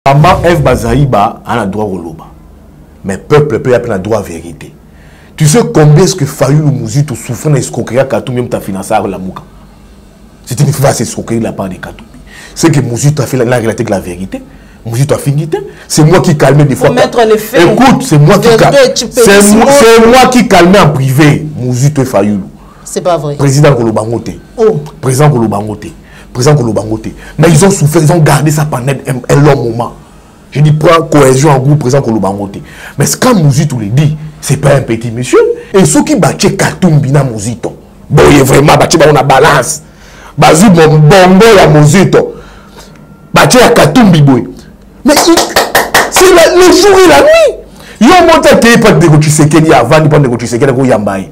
Maman Eve Bazaïba a le droit au loba. Mais peuple a le droit à la vérité. Tu sais combien est-ce que Fayulu Mouzito souffre dans l'escroquerie à Katoumbi ta financé à la Mouka? C'est une phase escroquerie de la part de Katoumbi. C'est que Mouzito a fait la réalité de la vérité. Mouzito a fini. C'est moi qui calmais des fois. Mettre les faits. Écoute, c'est moi qui calmais en privé Mouzito et Fayulu. C'est pas vrai. Président Kolobangote. Oh. Président Kolobangote. Président Kolobangote. Mais ils ont souffert, ils ont gardé ça pendant un long moment. Je dis, prends cohésion en groupe, président Kolobangote. Mais quand Mouzito le dit, c'est pas un petit monsieur. Et ceux qui battent Katumbi na Mouzito. Bon, il est vraiment battu dans la balance. Bazu bon bongo ya Mouzito. Battu à Katumbi boy. Mais c'est le jour et la nuit. Il y a un moment qui n'est pas de négocier avant, pas de négocier qui Yambaye.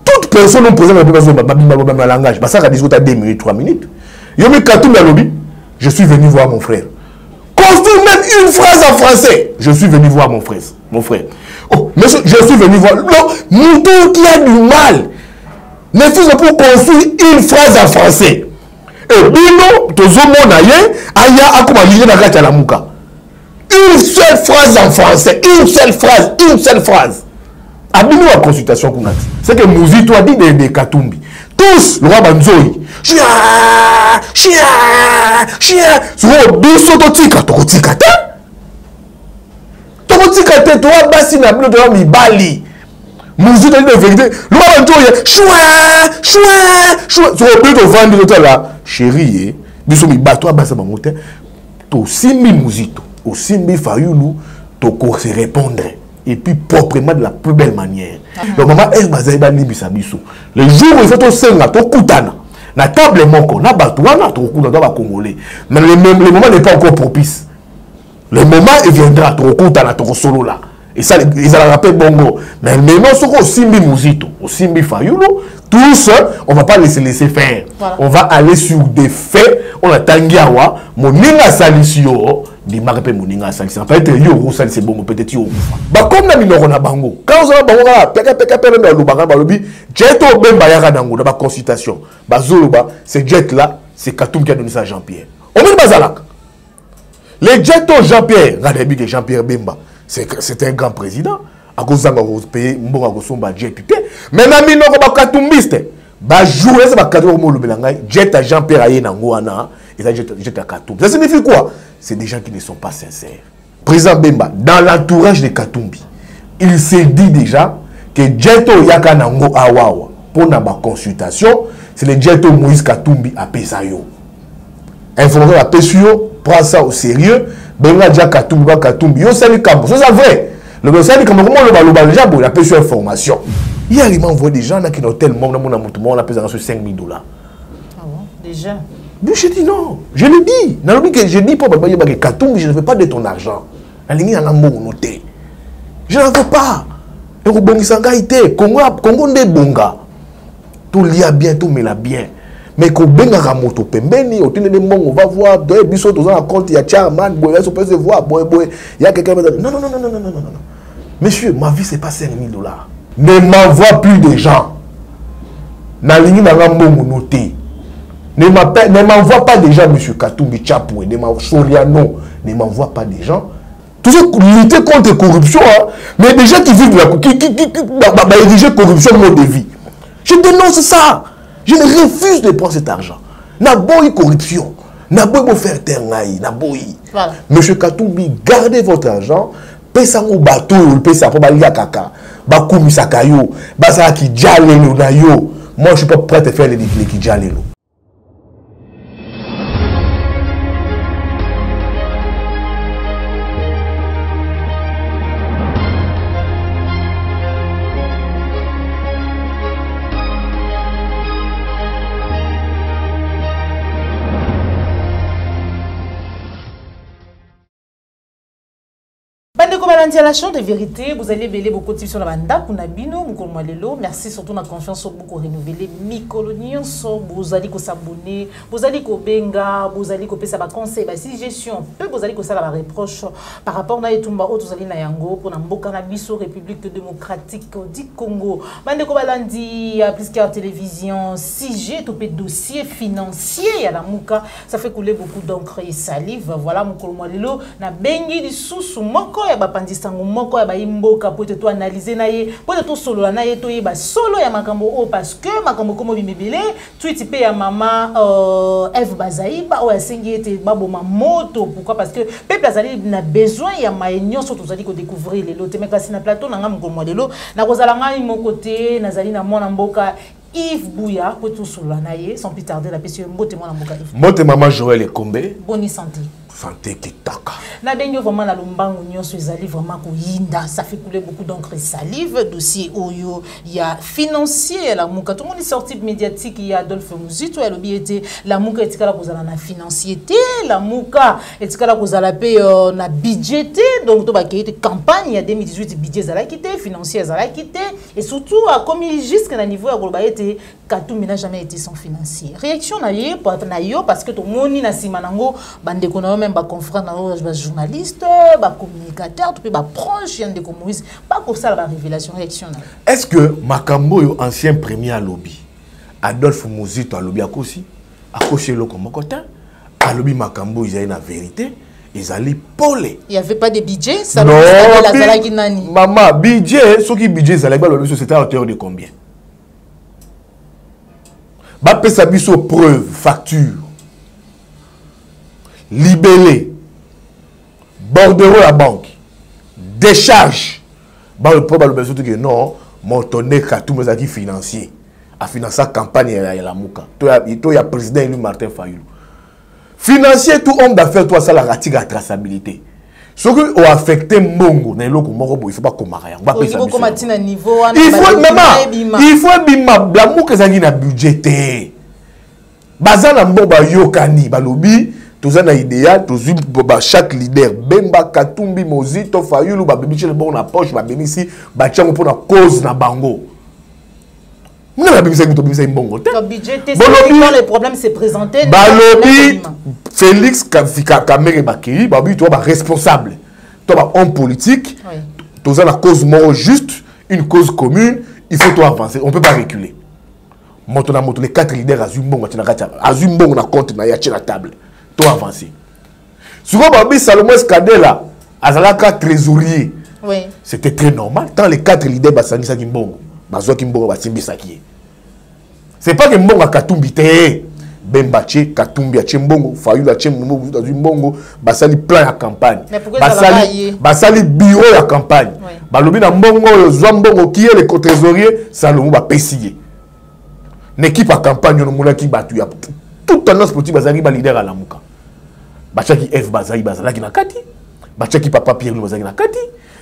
Toute personne non présente dans le langage. Ça a 2 minutes, 3 minutes. Il y a un Katumbi à lobby. Je suis venu voir mon frère. Construire même une phrase en français. Je suis venu voir mon frère. Oh, monsieur, je suis venu voir. Non, Mouton qui a du mal. Ne fait pour construire une phrase en français. Et Bino, Tozomo Naye, Aya Akuma Lille Nagati à la Mouka. Une seule phrase en français. Une seule phrase. Abino la consultation qu'on a dit. C'est que Mouzito a dit de Katumbi. Tous, le roi Banzoï. Chia. Sur le biso totika, totika. Totika, toi, bassi n'a plus de mi-bali. Mouzito a dit de vérité. Le roi Banzoï, choua. Sur le biso vendre l'hôtel là. Chérie, biso mi-bato à bassi bangote. To simbi Mouzito. Au simbi Fayulu, to se répondre. Et puis proprement de la plus belle manière. Donc maman elle bazaïba ni bisabiso. Le jour où il faut to senga to kutana na table moko na batouana to kutana ba congolais. Mais le moment n'est pas encore propice. Le moment il viendra to kutana to solo là. Et ça ils allaient rappeler bongo. Mais maintenant ce qu'on simbi Mouzito, au simbi Fayulu, tous on va pas laisser faire. Voilà. On va aller sur des faits. On a tangiawa moninga salisio. Di marpe moninga salisi en fait yo rosal c'est bon peut-être yo ba comme na minoko na bango quand on a bango peka na lubanga ba lobi jet au bemba ya ranango na ba consultation ba zoloba ce jet là c'est Katumbi qui a donné ça à Jean-Pierre on met bazalak les jet au Jean-Pierre Radebi que Jean-Pierre Bemba c'est un grand président à cause d'anga payer mbonga ko somba jet mais na minoko ba Katumbiste ba jouer ça ba Katumbi mo lobelanga jet à Jean-Pierre ayé nango ana et ça jet à Katumbi ça signifie quoi? C'est des gens qui ne sont pas sincères. Président Bemba, dans l'entourage de Katumbi, il s'est dit déjà que Djeto Yakanango Awawa, pour la consultation, c'est le Djeto Moïse Katumbi à Pesayo. Informer à Pesayo, prend ça au sérieux, Benga Dja Katumbi, yo sali kambo, c'est vrai. Le sali kambo, comment le bal déjà, il a Pesayo information. Hier, il m'envoie des gens qui ont tellement, on a payé sur $5 000. Ah bon, déjà? Je dis non, je le dis. Je dis pas que Katumbi, je ne veux pas de ton argent. Je n'en veux pas. Congo ne bonga. Tout lia bien, tout me la bien. Mais qu'on benga ramoto pembeni, on va voir, deux bisous, tous en compte, il y a Charman, on peut se voir, il y a quelqu'un. Non. Monsieur, ma vie, c'est pas $5 000. Ne m'envoie plus de gens. Ne m'envoie pas des gens, M. Katumbi Chapou, Soriano, ne m'envoie pas des gens. Toujours lutter contre la corruption, hein? Mais des gens qui vivent de la corruption, ériger corruption mode de vie. Je dénonce ça. Je ne refuse de prendre cet argent. Naboui corruption. Naboui faire ternaï. Naboui. M. Katumbi, gardez votre argent. Pesa ou bateau, pesa pour balia kaka. Bakoumi sakayo. Basa ki djalelo na yo. Moi, je ne suis pas prêt à faire les qui djalelo. Balandia, la chambre de vérité, vous allez belé beaucoup de sur la banda, Kunabino, Mukolmalelo. Merci surtout la confiance beaucoup renouvelée. Mikolonion, vous allez s'abonner, vous allez benga, vous allez copier ça conseil, si gestion, peu vous allez ça la reproche par rapport à Etumba, vous allez na yango pour Namboka Nabiso, République démocratique du Congo. Bande ko balandi, plus qu'à télévision, 6G, tout dossier financier à la Mouka, ça fait couler beaucoup d'encre et salive. Voilà, Mukolmalelo, na bengi du sous moko ya bapandisango moko ya baimboka pour te analyser naie pour te solo naie to yeba solo ya makambo o parce que makambo komo bimebele tweet pe ya mama Eve Bazaiba o asengi ete baboma moto pourquoi parce que peuple azali na besoin ya maenyo surtout zali ko découvrir les lots mais kasi na plateau na ngam ngomodelo na kozala ngai mon côté nazali na mona mboka Yves Bouya pour tout solo naie sans plus tarder la question mbote mona mboka Yves Mote maman Joël Ekombe bonne santé santé qui taka. Na benyo vraiment la lombango nyonso ezali vraiment ko yinda ça fait couler beaucoup d'encre et salive dossier oyo il y a financier la muka tout le monde est sorti médiatique il y a Adolphe Muzito et lobi était la muka etikala kozala na financiété la muka etikala kozala pe na budgeté donc to ba kite campagne il y a 2018 budget zala quitté financier zala quitté et surtout comme jusqu'à un niveau ya koloba ete Katumbi n'a jamais été sans financier réaction na ye parce que to moni na simanango bande ko na même ba confrère na ba journaliste ba communicateur tout ba proche de Moïse pas comme ça la révélation réaction. Est-ce que Makambo ancien premier à lobby Adolphe Muzito à lobby à Kosi le Komokota à lobby Makambo ils avaient la vérité ils allaient polé il y avait pas de budget ça non la zalaki nani maman budget ceux qui budget zalaki ba lobby c'était à hauteur de combien ba pesa biso preuve facture libellé, bordereau la banque, décharge. Le problème c'est que non, mon tonné Katumbi qui financier, a financé la campagne à la Mouka. Il y a président élu Martin Fayulu. Financier tout homme d'affaires, toi ça la ratique la traçabilité. Ce qui ont affecté Mbongo, il ne faut pas commencer. Il faut bima la Mouka zagi na budgété. Bazana Mbongo yokani balobi. Tous un idéal, tous chaque leader, Bemba, Katumbi, Muzito, Fayulu, Babibiche le bon na poche, Babimisi, Bachango pour la cause na bango. Nous n'avons pas besoin de bongo. Le budget, c'est quand le problème s'est présenté. Balobi, Félix Kamere Bakiri, Babi, toi, responsable. Toi, homme politique, tous un la cause mort juste, une cause commune, il faut toi avancer. On ne peut pas reculer. Les 4 leaders Azumbongo na compte na yachi la table. Tout avancé. Souvent, Babi Salomon Skadela, Azalaka trésorier. Oui. C'était très normal. Tant les 4 leaders Basani Sakimbongo, Bazo Kimbongo, Basimbi Sakie. C'est pas que Mbongo a Katumbi te. Bembache, Katumbi a Chembongo, Fayulu a Chembongo, Mbongo, Basali plan à campagne. Basali bureau à campagne. Balobi na Mbongo, Zwambongo, qui est le trésorier, Salomon va pessier. L'équipe à campagne, on a qui battu. Toute tendance politique bazali ba leader à la Mouka. Bachaki F bazali bazala ki na kati. Bachaki papa Pierre bazali na kati.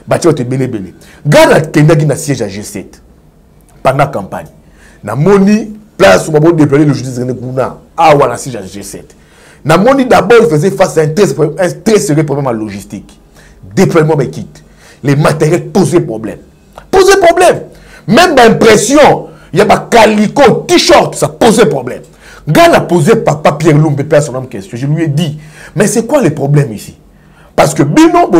Bachaki te belé. Gala kendaki na siège à G7 pendant la campagne. Na moni place où on déployer le justice kuna awa na siège à G7. Na moni d'abord il faisait face à un très sérieux problème en logistique. Déploiement des kits. Les matériels posaient problème. Même d'impression, il y a pas calico, t-shirt, ça posait problème. Gall a posé papa Pierre Lumbe son homme question. Je lui ai dit, mais c'est quoi le problème ici? Parce que Bino,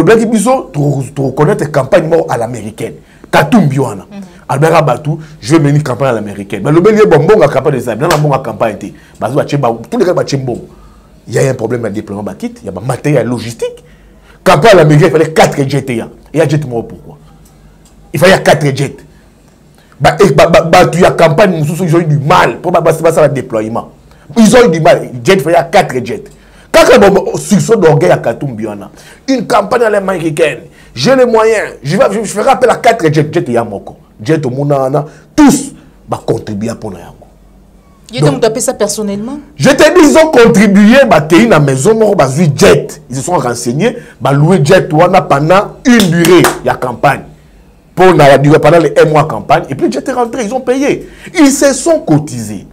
tu reconnais tes campagnes à l'américaine. Katumbi wana. Albert Abatou, je vais mener une campagne à l'américaine. Mais le bélier bonbon a campagne de ça. Dans la bonne campagne, tous les gars il y a un problème de déploiement bakit, il y a un matériel logistique. Campagne à l'américaine, il fallait 4 jets. Il y a jet moi pourquoi? Il fallait 4 jets. Tu as campagne, ils ont eu du mal pour passer le déploiement. Ils ont eu du mal. Jet, il fallait 4 jets. Quand on succès d'orgueil à Katumbi, une campagne à l'américaine, j'ai les moyens, je ferai appel à 4 jets. Jet, il y a Moko. Jet, au Mouna, tous contribuer pour nous. Tu as fait ça personnellement? Je te dis, ils ont contribué à dans la maison, jet. Ils se sont renseignés, louer jet pendant une durée de la campagne. Pour la durée pendant les 1 mois de campagne, et puis j'étais rentré, ils ont payé. Ils se sont cotisés.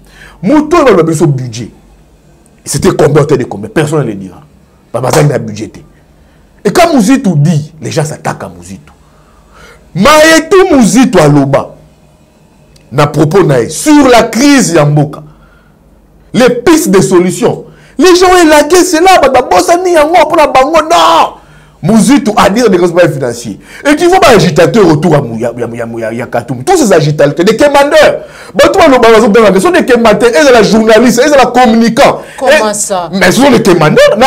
Mouton dans le budget. C'était combien de combien? Personne ne le dira. Papa, il a budgété. Et quand Muzito dit, les gens s'attaquent à Muzito. Maïtou Muzito à Loba, na propos naïe, sur la crise Yamboka, les pistes de solutions. Les gens ont élagué, c'est là, non! Muzito a dit des responsabilités financiers. Et tu vois, agitateur autour à Katoum. Tous ces agitateurs, des commandeurs. Ce sont des commandeurs, ils sont des journalistes, ils sont des communicants. Comment ça? Mais ce sont des commandeurs.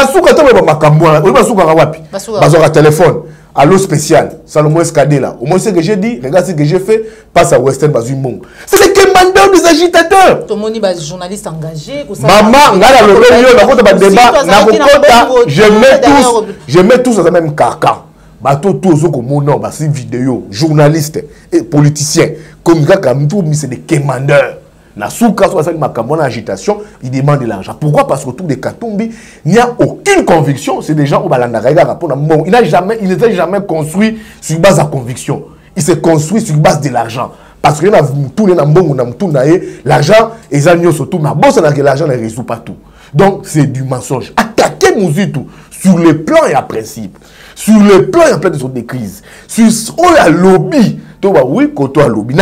Ils ont un téléphone. Allô spécial, Salomon Escadé au moins ce que j'ai dit, regarde ce que j'ai fait, passe à Western Bazumong. C'est les commandeurs des agitateurs. Tout le monde est journaliste engagé. Maman, je mets tous dans le même carcan. Bateau tous au monde, basi vidéo, journalistes et politiciens, comme c'est des commandeurs. La souka soit ça ma agitation, il demande de l'argent. Pourquoi? Parce qu'autour de Katumbi, il n'y a aucune conviction. C'est des gens où il n'était jamais construit sur base de conviction. Il s'est construit sur base de l'argent. Parce que l'argent, les agneaux surtout, mais bon, c'est que l'argent ne résout pas tout. Donc, c'est du mensonge. Attaquer Muzito sur le plan et à principe. Sur le plan et en plein de crises. Sur la lobby. Oui, quand tu as lobby. On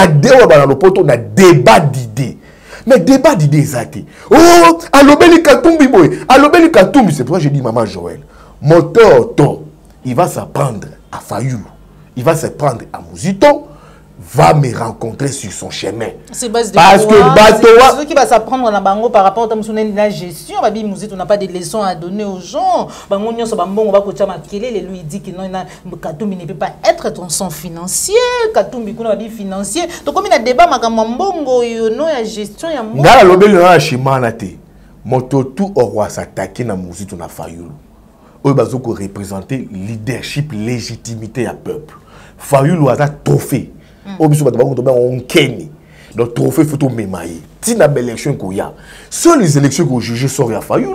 a débat d'idées. Mais débat d'idées exactes. Oh, alobeli Katumbi boy. Alobeli Katumbi. C'est pourquoi j'ai dit maman Joël. Mon torto, il va s'apprendre à Fayulu. Il va se prendre à Muzito. Va me rencontrer sur son chemin. C'est base de parce que Batoa... C'est ce qui va s'apprendre dans Bango par rapport à la gestion. Babi Muzito n'a pas de leçons à donner aux gens. Bango nyon so bambongo ba kocha makele le lui dit que non Katumbi ne peut pas être ton son financier. Katumbi kuna babi financier. Donc comme il a débat makamambongo yo no ya gestion ya mo. Ngala lobeli na chimana te. Moto tout au roi s'attaquer na Muzito na Fayulu. Eux bazoko représenter leadership, légitimité à peuple. Fayulu a un trophée. Donc, trophée photo mémaillé. Si la belle élection qu'il y a, seules les élections que jugé sont à Fayulu,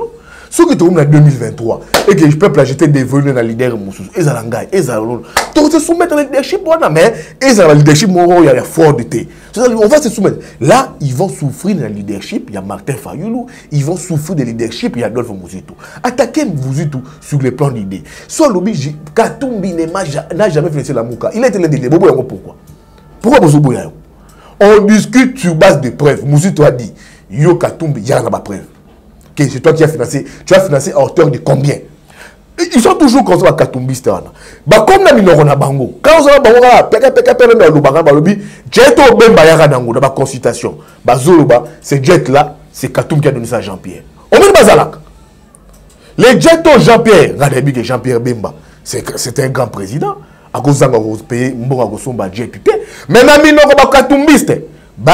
ceux qui sont en 2023 et que le peuple a jeté des venus dans le leader Moussous, ils ont l'engagé, ils ont l'autre. Donc, se soumettre à la leadership, mais ils ont le leadership, il y a fort de thé. On va se soumettre. Là, ils vont souffrir de la leadership, il y a Martin Fayulu, ils vont souffrir de leadership, il y a Adolphe Muzito. Attaquez Muzito sur le plan d'idées. Soit l'objet, Katumbi n'a jamais fait la mouka. Il a été l'un des leaders. Pourquoi? Pourquoi on discute sur base de preuves. Muzito a dit, Yo Katumbi, il y a pas de preuve. C'est toi qui as financé. Tu as financé à hauteur de combien? Ils sont toujours comme ça à Katumbi. Comme na minoro bango. Quand on a bango, la consultation. Ce jet là, c'est Katumbi qui a donné ça à Jean-Pierre. On met Bazalak. Les jets Jean-Pierre, Jean-Pierre Bemba, c'est un grand président. À cause de payer jet. Mais na minoro Katumbiste.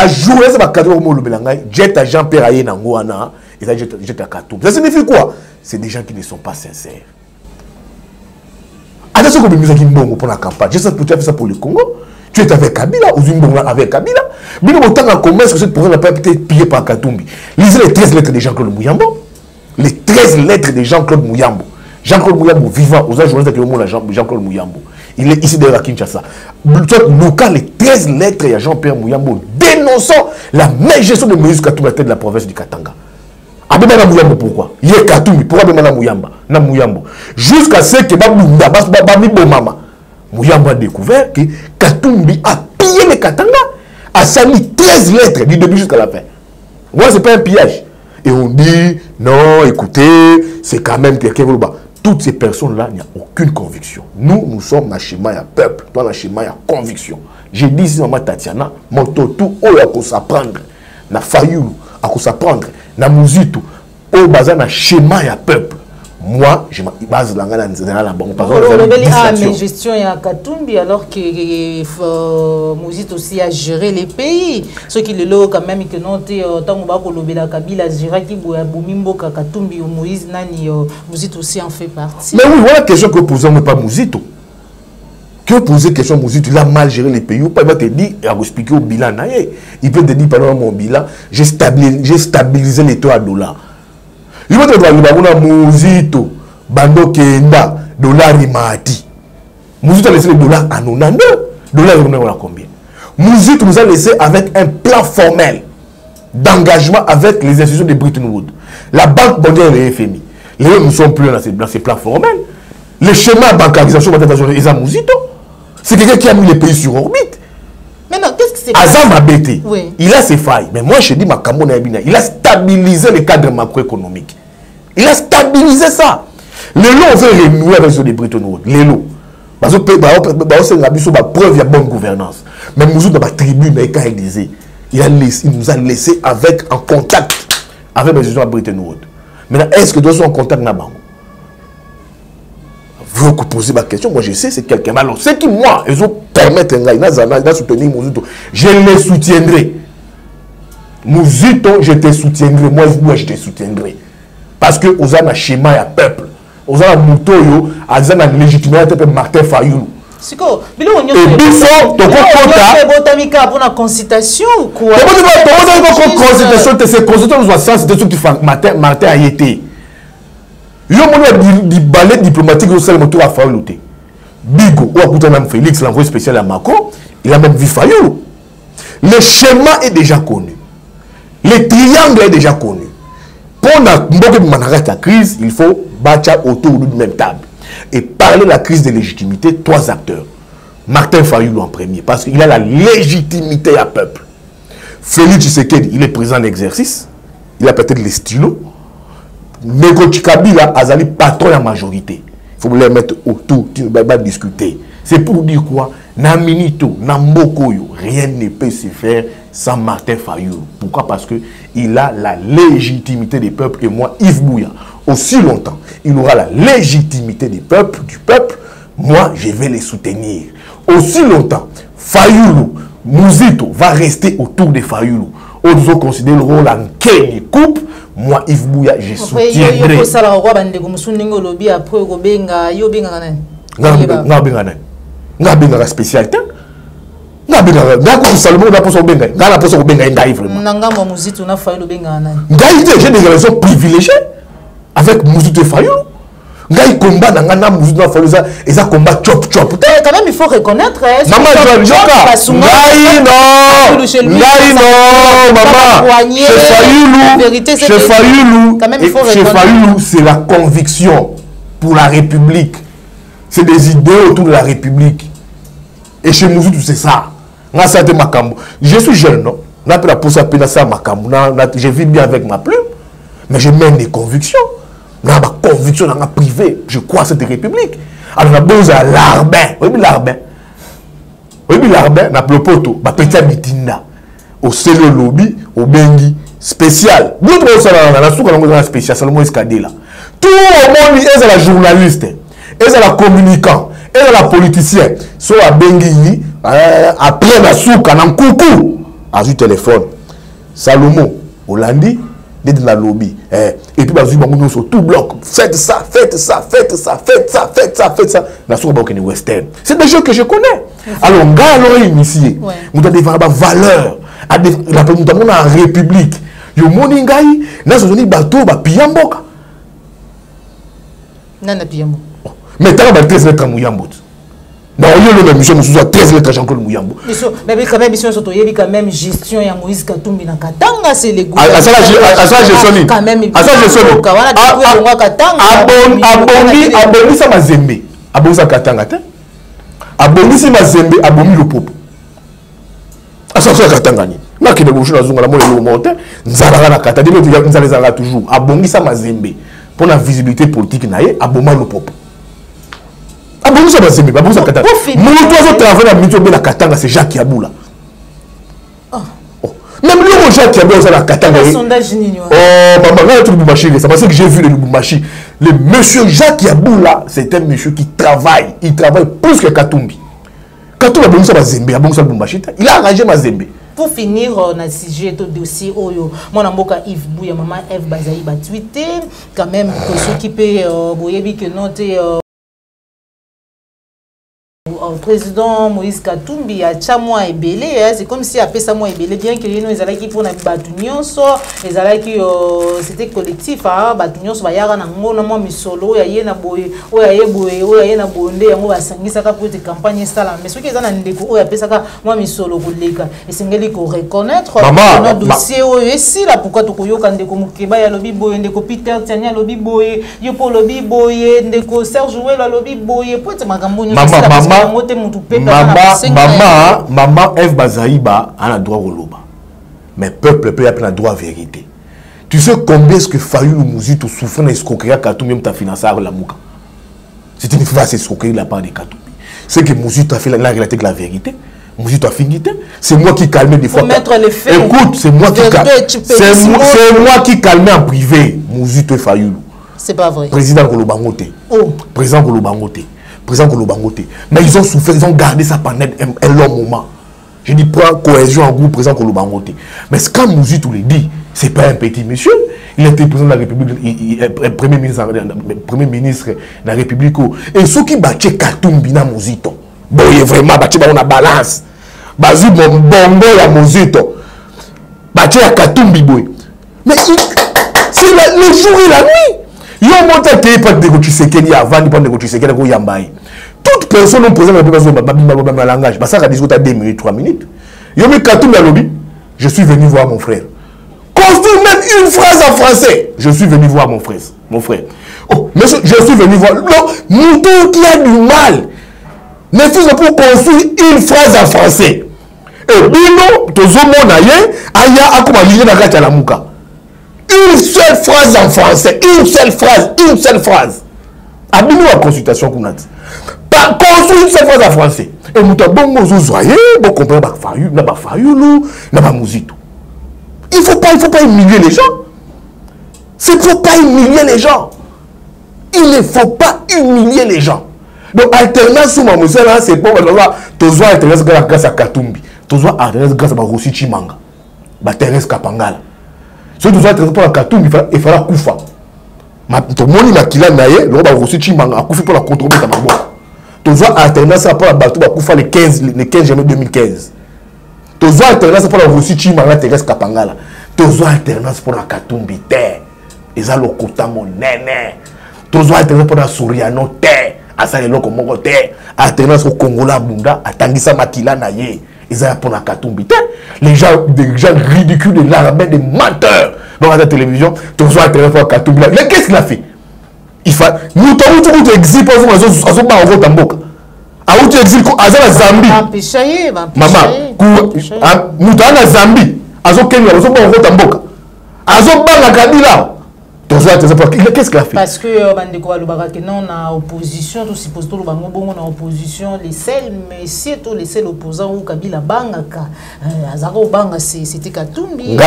Jouer c'est Katumbi jet à Jean-Pierre Aye Nangoana. Et ça, jet à Katumbi. Ça signifie quoi? C'est des gens qui ne sont pas sincères. Attention que nous avons pour la campagne. Je sais que tu as fait ça pour le Congo. Tu es avec Kabila, ou avec Kabila. Mais nous avons en commun que cette province n'a pas été pillée par Katumbi. Lisez les 13 lettres de Jean-Claude Mouyambo. Les 13 lettres de Jean-Claude Mouyambo. Jean-Claude Mouyambo vivant aux journalistes qui ont Jean-Claude Mouyambo. Il est ici derrière à Kinshasa. Lucas, les 13 lettres de Jean-Pierre Mouyambo dénonçant la même gestion de Moïse Katumbi à la tête de la province du Katanga. Abeba Mouyambo pourquoi? Il est Katumbi, pourquoi Abeba Mouyambo? Jusqu'à ce que Mama Mouyambo a découvert que Katumbi a pillé les Katanga, a sali 13 lettres du début jusqu'à la fin. Moi, c'est pas un pillage. Et on dit, non, écoutez, c'est quand même quelqu'un. Toutes ces personnes-là, il n'y a aucune conviction. Nous sommes dans le schéma, il y a peuple. Dans le schéma, il y a conviction. J'ai dit ici, maman Tatiana, mon tout, il y a s'apprendre. Na Fayulu, à s'apprendre. Na Muzito, au bazar, na schéma, il y a peuple. Moi, je me base dans la banque. Mais gestion et à Katumbi, alors que Muzito aussi a géré les pays. Ceux qui le l'ont quand même, que non, tant qu'on va colober la Kabila, Zira qui boit Boumimbo, Katumbi ou Moïse Nani, Muzito aussi en fait partie. Mais oui, voilà la question que posons, mais pas Muzito. Que poser question Muzito, il a mal géré les pays. Ou pas, il va te dire, il va expliquer au bilan. Il peut te dire, pendant mon bilan, j'ai stabilisé les taux à dollars. Il va te dire, Muzito, Bando Kenda, dollar Imati. Muzito a laissé les dollars à nous. Dollars, on a combien? Muzito nous a laissé avec un plan formel d'engagement avec les institutions de Bretton Woods. La Banque mondiale et le FMI. Les gens ne sont plus dans ces plans formels. Le schéma de bancarisation de Mouzito, c'est quelqu'un qui a mis les pays sur orbite. Maintenant, qu'est-ce que c'est? Azam a bêté. Oui. Il a ses failles. Mais moi, je dis, il a stabilisé le cadre macroéconomique. Il a stabilisé ça. Les lots, on veut renouer avec les Bretton Woods. Les lots. Parce que c'est la preuve de bonne gouvernance. Mais Mouzou, dans la tribune, il nous a laissé en contact avec les gens à Bretton Woods. Maintenant, est-ce que nous sommes en contact avec vous poser ma question, moi je sais, c'est quelqu'un. Alors, ce qui, moi, ils ont permettre de soutenir Mouzito, je les soutiendrai. Mouzito, je te soutiendrai. Moi, je te soutiendrai. Parce que vous avez un schéma et un peuple. Vous avez un mouton, vous avez une légitimité de Martin Fayoulou. Et Bissot, tu as pour la consultation ou quoi? C'est consultation, c'est ce qui fait Martin a été. Il y a un ballet diplomatique au sein de la Fayoulou. Bigo, ou à Félix, l'envoyé spécial à Macron, il a même vu Fayoulou. Le schéma est déjà connu. Le triangle est déjà connu. Pour la crise, il faut battre autour d'une même table. Et parler de la crise de légitimité, 3 acteurs. Martin Fayoulou en premier, parce qu'il a la légitimité à peuple. Félix Tshisekedi, il est président d'exercice. Il a peut-être les stylos. Nego Kabila a le patron de la majorité. Il faut les mettre autour, tu ne vas pas discuter. C'est pour dire quoi? Naminito, Nambokoyo, rien ne peut se faire sans Martin Fayoulou. Pourquoi? Parce qu'il a la légitimité des peuples. Et moi, Yves Bouya, aussi longtemps, il aura la légitimité des peuples, du peuple. Moi, je vais les soutenir. Aussi longtemps, Fayoulou, Mouzito va rester autour de Fayoulou. Autres ont considéré le rôle en Kenya coupe. Moi, Yves Bouya, je soutiendrai. Nga spécialité. J'ai des relations privilégiées avec Mouzito et Fayoulou. Il combat dans Mouzito et Fayoulou. Et ça combat chop. Quand même, il faut reconnaître. Maman, chez Fayoulou, c'est la conviction pour la République. C'est des idées autour de la République. Et chez Mouzito, c'est ça. Je suis jeune, non? Je vis bien avec ma plume, mais je mène des convictions. Ma conviction dans la privée, je crois à cette République. Alors, on a besoin de l'arbin. Oui, l'arbin. Oui, l'arbin, on a le poteau, ma petite mitinda. Au Célio Lobby, au Bengi, spécial. D'autres choses, on a spécial, seulement escadé là. Tout le monde est la journaliste, est la communicant, est la politicien. Soit à Bengi, après la souka, on a un coucou. À du téléphone. Salomon, Hollandi, dans la lobby. Et puis, on sur tout bloc. Faites ça. La souka, c'est western. C'est des gens que je connais. Alors, on a initié. On a des valeurs. On a la République. Yo moningai, na zoni bateau, ba piyamboka. Nana piyambo. Mais t'as pas 13 lettres à Mouyambo. Non, il y a une mission, nous sommes 13 lettres à Jean-Claude Mouyambo. Mais quand même, mission surtout, il y a quand même gestion, il y a Moïse Katumbi na Katanga, c'est les goûts. À ça, j'ai sonné. Quand même, à ça, j'ai sonné. Aboni sa mazembe. Aboni sa Katanga. Aboni si mazembe, aboni le popo. À ça, c'est Katanga. Na kide bouchou na zunga la mole le monte. Nzalaka na Katanga. Dès que vous allez toujours. Aboni sa mazembe. Pour la visibilité politique, naïe, aboma le popo. Aboni sa mazembe, aboni sa Katanga. Mon oiseau travaille dans le milieu de la Katanga, c'est Jacques Yaboula. Même lui, Jacques Yaboula, c'est la Katanga. Oh, maman, là, tout le Lubumbashi, c'est parce que j'ai vu le Lubumbashi. Le monsieur Jacques Yaboula, c'est un monsieur qui travaille. Il travaille plus que Katumbi. Katumbi, aboni sa mazembe, aboni sa Lubumbashi. Il a arrangé mazembe. Pour finir, on a sujet tout dossier Oyo. Mon amboka Yves Bouya, maman Eve Bazaï va tweeter. Quand même, pour s'occuper, vous voyez que non, Président Moïse Katumbi a chamwa ebele, c'est comme si après ça moi ebele bien que nous ils allaient qui pour na batunion so ils allaient qui c'était collectif ah batunion so bayara na ngona moi misolo ya yena boye o ya yeboye o ya yena bonde yango basangisa ka pour campagne sala mais ce qui est na ndeko o ya pesa ka moi misolo koleka et singeli ko reconnaître notre dossier o ici là pourquoi to koyoka ndeko mukeba ya lobi boye ndeko Peter Tiania lobi boye yo pour lobi boye ndeko Serge Ouelo lobi boye pour te makambo ni Maman Eve Bazaïba a le droit au loba. Mais peuple a le droit à la vérité. Tu sais combien est-ce que Fayou Mouzito souffre de l'escroquerie à Katoumi même ta financé à la Mouka. C'est une vaste escroquerie de la part de Katoumi. C'est que Mouzito a fait la réalité de la vérité. Mouzito a fini. C'est moi qui calmais des fois. Écoute, c'est moi qui calmais. C'est moi qui calmais en privé Mouzito et Fayou. C'est pas vrai. Président Kolobangote. Oh. Président Kolobangote. Président Kolobangote. Mais ils ont souffert, ils ont gardé ça pendant un long moment. Je dis pas cohésion en groupe, président Kolobangote. Mais quand Mouzito le dit, c'est pas un petit monsieur. Il était président de la République, premier ministre de la République. Et ceux qui battent Katumbi na Mouzito, bon, il est vraiment battu dans la balance. Bazou bon bongo ya Mouzito. Battu à Katumbi boy. Mais c'est le jour et la nuit. Il y a un montant qui n'est pas de Gochisekeni avant, il pas de Gochisekeni à Yambaï. Toute personne non présente dans le langage. Ça a discuté à 2 minutes, 3 minutes. Il y a un Katumbi à lobby. Je suis venu voir mon frère. Construire même une phrase en français. Je suis venu voir mon frère. Oh, monsieur, je suis venu voir. Non, Mouton qui a du mal. Ne fais pour construire une phrase en français. Et Bino, Tozomo Naye, Aya Akuma Lille Nagati la Mouka. Une seule phrase en français, une seule phrase. Abîme la consultation qu'on a dit. Pas construire une seule phrase en français. Et nous avons bon zozoyer, bon comprendre pas Fayulu, n'a pas Mouzito. Il faut pas humilier les gens. C'est faut pas humilier les gens. Il ne faut pas humilier les gens. Donc alternance sur ma musée là, c'est pas voilà, tozo alternance grâce à Katumbi, tozo alternance grâce à Rossi Chimanga, ba Thérèse Kapangala. Si tu dois être pour la Katumbi, il fera Koufa. Tout le monde qui l'a naïe, le roi Rossi Chimanga a Koufa pour la contrôler dans ma boîte. Tu dois alternance pour la Batou Koufa le 15 janvier 2015. Tu dois alternance pour la Rossi Chimanga, Thérèse Kapangala. Tu dois alternance pour la Katumbi terre. Ils ont le quota mon néné. Tu dois alternance pour la Souriano terre. Asa le loko mongo terre. Alternance au Congola Bunda, à Tangisa Makila naïe. Ils ont pour la Katumbi terre. Les gens ridicules, des larabins, des menteurs dans la télévision, tu as intérêt pour Katumbi. Mais qu'est-ce qu'il a fait? Il faut. Nous avons tout exil pour nous, à Tamboka. À où tu exil, à Zambie. Maman, nous avons Zambie. À Kenya, nous avons Tamboka. À Zambie, Kabila. Qu'est-ce qu'il a fait? Parce que non, on opposition, tout suppose tout le bango bon en opposition, les seuls messieurs, tous les seuls opposants ou Kabila Bangaka, Azaro Banga, c'était Katumbi.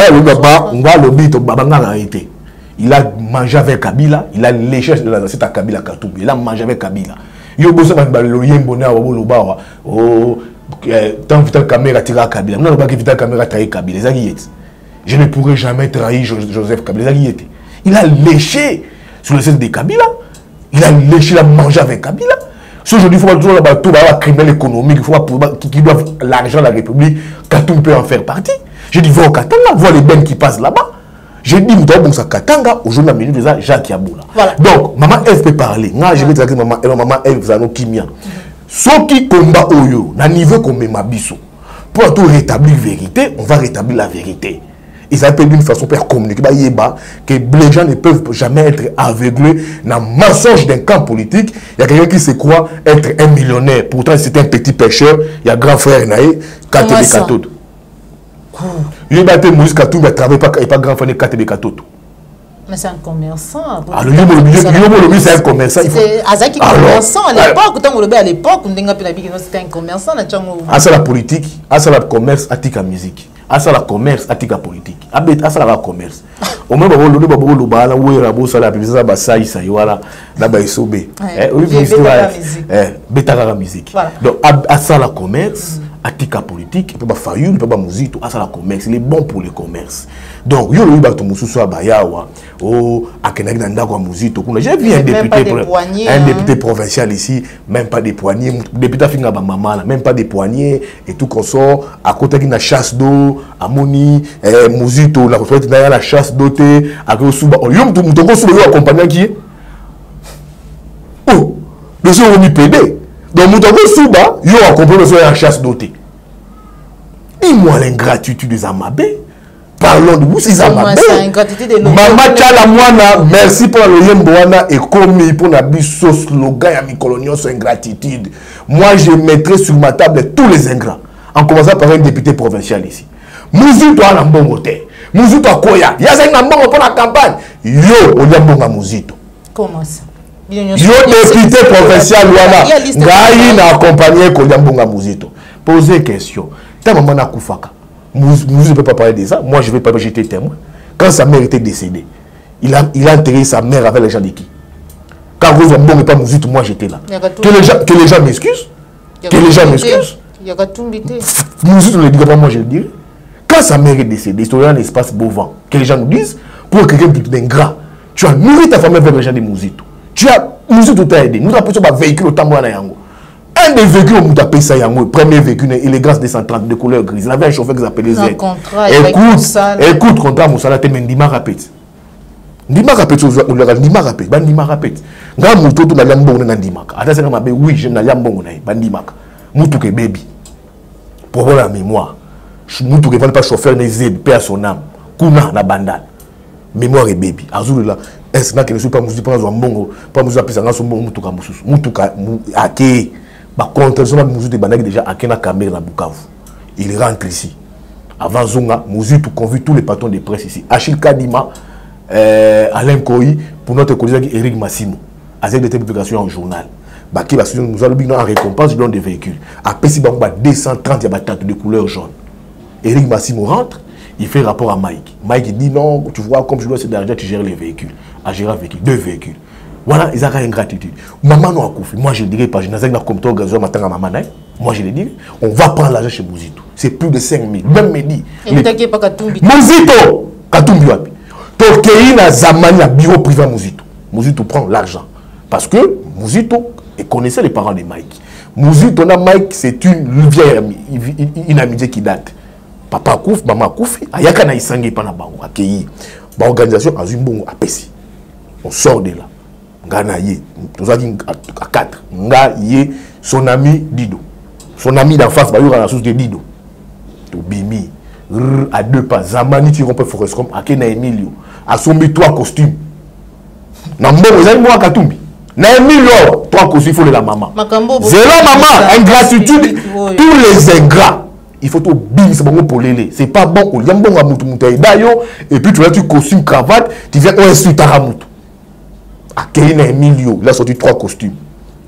Il a mangé avec Kabila, il a léché dans cette Kabila Katumbi, il a mangé avec Kabila. Il a besoin de le bonheur au Loba, tant que caméra tira Kabila. Non, pas que caméra trahir Kabila. Je ne pourrais jamais trahir Joseph Kabila. Il a léché sur le site de Kabila. Il a léché, il a mangé avec Kabila. Si aujourd'hui, il faut toujours la criminel économique, il faut qui doivent l'argent de la République, Katumbi peut en faire partie. J'ai dit, va au Katanga, vois les bennes qui passent là-bas. J'ai dit, nous avons ça Katanga, aujourd'hui, la minute, Jacques Yaboula. Voilà. Donc, maman Eve peut parler. Moi, je vais dire que maman Eve, vous avez Kimia. Ceux qui combattent au yo, na niveau qu'on met ma biso. Pour tout rétablir la vérité, on va rétablir la vérité. Ils appellent d'une façon pour communiquer que les gens ne peuvent jamais être aveuglés dans le mensonge d'un camp politique. Il y a quelqu'un qui se croit être un millionnaire. Pourtant, c'est un petit pêcheur. Il y a grand frère Naï, KTB Katoto. Il y a des Moïse Katumbi qui ne travaille pas grand frère KTB Katoto. Mais c'est un commerçant. Alors, le c'est un commerçant. C'est Azaki commerçant à l'époque. À l'époque, c'était un commerçant. C'est la politique, c'est le commerce, c'est la musique. C'est la commerce, c'est la politique. C'est la commerce. Au moins, on la musique. Donc, c'est la commerce, atika politique, il peut pas Fayulu, il peut pas Muzito, ça la commerce, il est bon pour le commerce. Donc yo le bato mususu abayawa, oh akenaki na ndako Muzito, j'ai vu un député provincial ici, même pas des poignées, député finga ba maman, même pas des poignées et tout qu'on sort à côté qui na chasse d'eau, amoni Muzito la côté na la chasse d'eau té, à côté suba, yo mutoko suba yo accompagner qui oh, le jour où on y pédé. Donc, Moutoko Souba, yo a compris le la chasse dotée. Dis-moi l'ingratitude des Amabé. Parlons de vous, ces Amabé. Maman Tchala Mouana, merci pour le Yemboana et commis pour la biso slogan à mi coloniaux sur ingratitude. Moi, je mettrai sur ma table tous les ingrats. En commençant par un député provincial ici. Mouzito a l'ambongo te. Mouzito a Koya. Yaza l'ambongo pour la campagne. Yo, on l'ambongo à Mouzito. Comment ça? Yo député provincial wana ngai na accompagné Koliambonga Muzito. Posez question. Ta maman na koufaka. Muzito ne peut pas parler de ça. Moi je vais pas, j'étais témoin. Quand sa mère était décédée, il a enterré sa mère avec les gens de qui? Quand vous n'avez pas Muzito, moi j'étais là. Que les gens m'excusent. Que les gens m'excusent. Muzito ne le dit pas, moi je le dirai. Quand sa mère est décédée, il y a un espace Beauvant. Que les gens nous disent, pour quelqu'un d'ingrat, tu as nourri ta famille avec les gens de Muzito. Tu as nous tout aidé. Nous avons un véhicule au Tambour. Un des véhicules où nous avons payé ça, le premier véhicule, élégance 230 de couleur grise. Il avait un chauffeur qui s'appelait Z. Écoute, contrat, Moussala, tu es Ndima rapide. Ndima rapide, Ndima rapide. Ndima rapide. Nga moutou tout na yambongo na Ndima. Attends, c'est ma oui, je na yambongo na Ndima. Moutou ke baby. Pour avoir la mémoire. Moutou ke pas chauffeur na Z, paix à son âme. Kuna na bandal. Mémoire et baby. Azul là. Est-ce que je ne suis pas Moussito, pas Moussito, Moutuka Moussous, Moutuka Ake. Par contre, je Moussito déjà à Kena Kamer na Bukavu. Il rentre ici. Avant Zonga, Moussito convie tous les patrons de presse ici. Achille Kadima, Alain Koyi, pour notre collègue Eric Massimo, avec des publications en journal. Baki va nous allons en récompense du don des véhicules. Après, si on a 230 de couleur jaune. Eric Massimo rentre. Il fait rapport à Mike. Mike dit non, tu vois, comme je dois cet argent, tu gères les véhicules. À gérer véhicule, 2 véhicules. Voilà, ils ont une gratitude. Maman n'a pas fait. Moi, je dirais pas, je n'ai pas comme toi, matin à maman. Moi, je le dis, on va prendre l'argent chez Mouzito. C'est plus de 5 000. Même me dit. Mouzito, Katumbi wapi. Tokei na zamani à bureau privé Mouzito. Mouzito prend l'argent. Parce que Mouzito connaissait les parents de Mike. Mouzito na Mike, c'est une vieille amitié qui date. Papa kouf, maman koufi, ayaka na isangi pa na bango akei. Ba organisation azumbongo apesi. On sort de là. Ngana ye, tozaki à 4. Nga ye son ami Dido. Son ami d'enfance ba yura na source de Dido. To bimi à 2 pas zamani ti rompe forest comme akena Emilio. Asombi 3 costumes. Na mbongo ezali moi Katumbi. Na Emilio 3 costumes faut la maman. Zéro maman, ingratitude tous les ingrats. Il faut tout bim, c'est bon pour l'élé. C'est pas bon. Il y a un bon amoutou et puis tu as tu costume cravate, tu viens au insulte à ramoutou. À Kéina Emilio, il a sorti 3 costumes.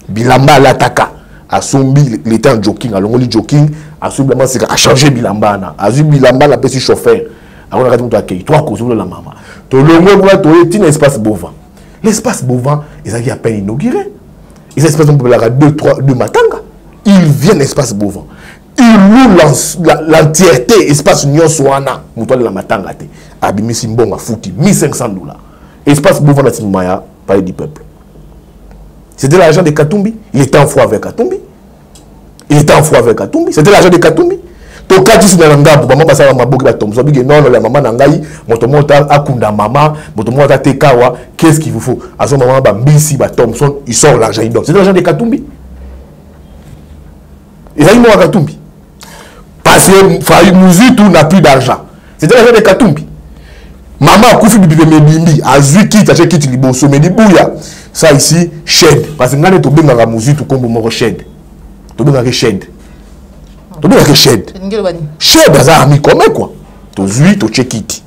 Bilamba l'attaka. À Sombi, il était en jogging. Alors on dit jogging. À Sombi, c'est à changer Bilamba. À Sombi, Bilamba, la petit chauffeur. Alors on a regardé 3 costumes de la maman. Tu as un espace Beauvant. L'espace Beauvant, ils ont à peine inauguré. Les espaces Beauvant, 2 matanga. Ils viennent l'espace Beauvant. Il loue l'entièreté espace Nyon Soana, Moutoile de la Matangate, Abimi Simbonga Fouti, $1,500. Espace Bouvana Maya, palais du peuple. C'était l'argent de Katumbi. Il était en foi avec Katumbi. C'était l'argent de Katumbi. Toka tu dans l'anga pour maman passer à ma boque batom. Non, la maman nangai, motomota akunda maman, motomota tekawa, qu'est-ce qu'il vous faut? À ce moment, Bambisi, Thompson, il sort l'argent, il donne. C'est l'argent de Katumbi. Ils ont mis Katumbi. Parce que Mouzitou n'a plus d'argent. C'était l'argent de Katumbi. Maman a couffé du bimbi, a vu qui t'a quitté le bosso, mais dit bouya. Ça ici, shed. Parce que nous avons bien à Mouzitou comme mon shed. Tu bien à shed. Tu bien à shed. Shed, ça a mis comme quoi. Tu zuis, tu check it.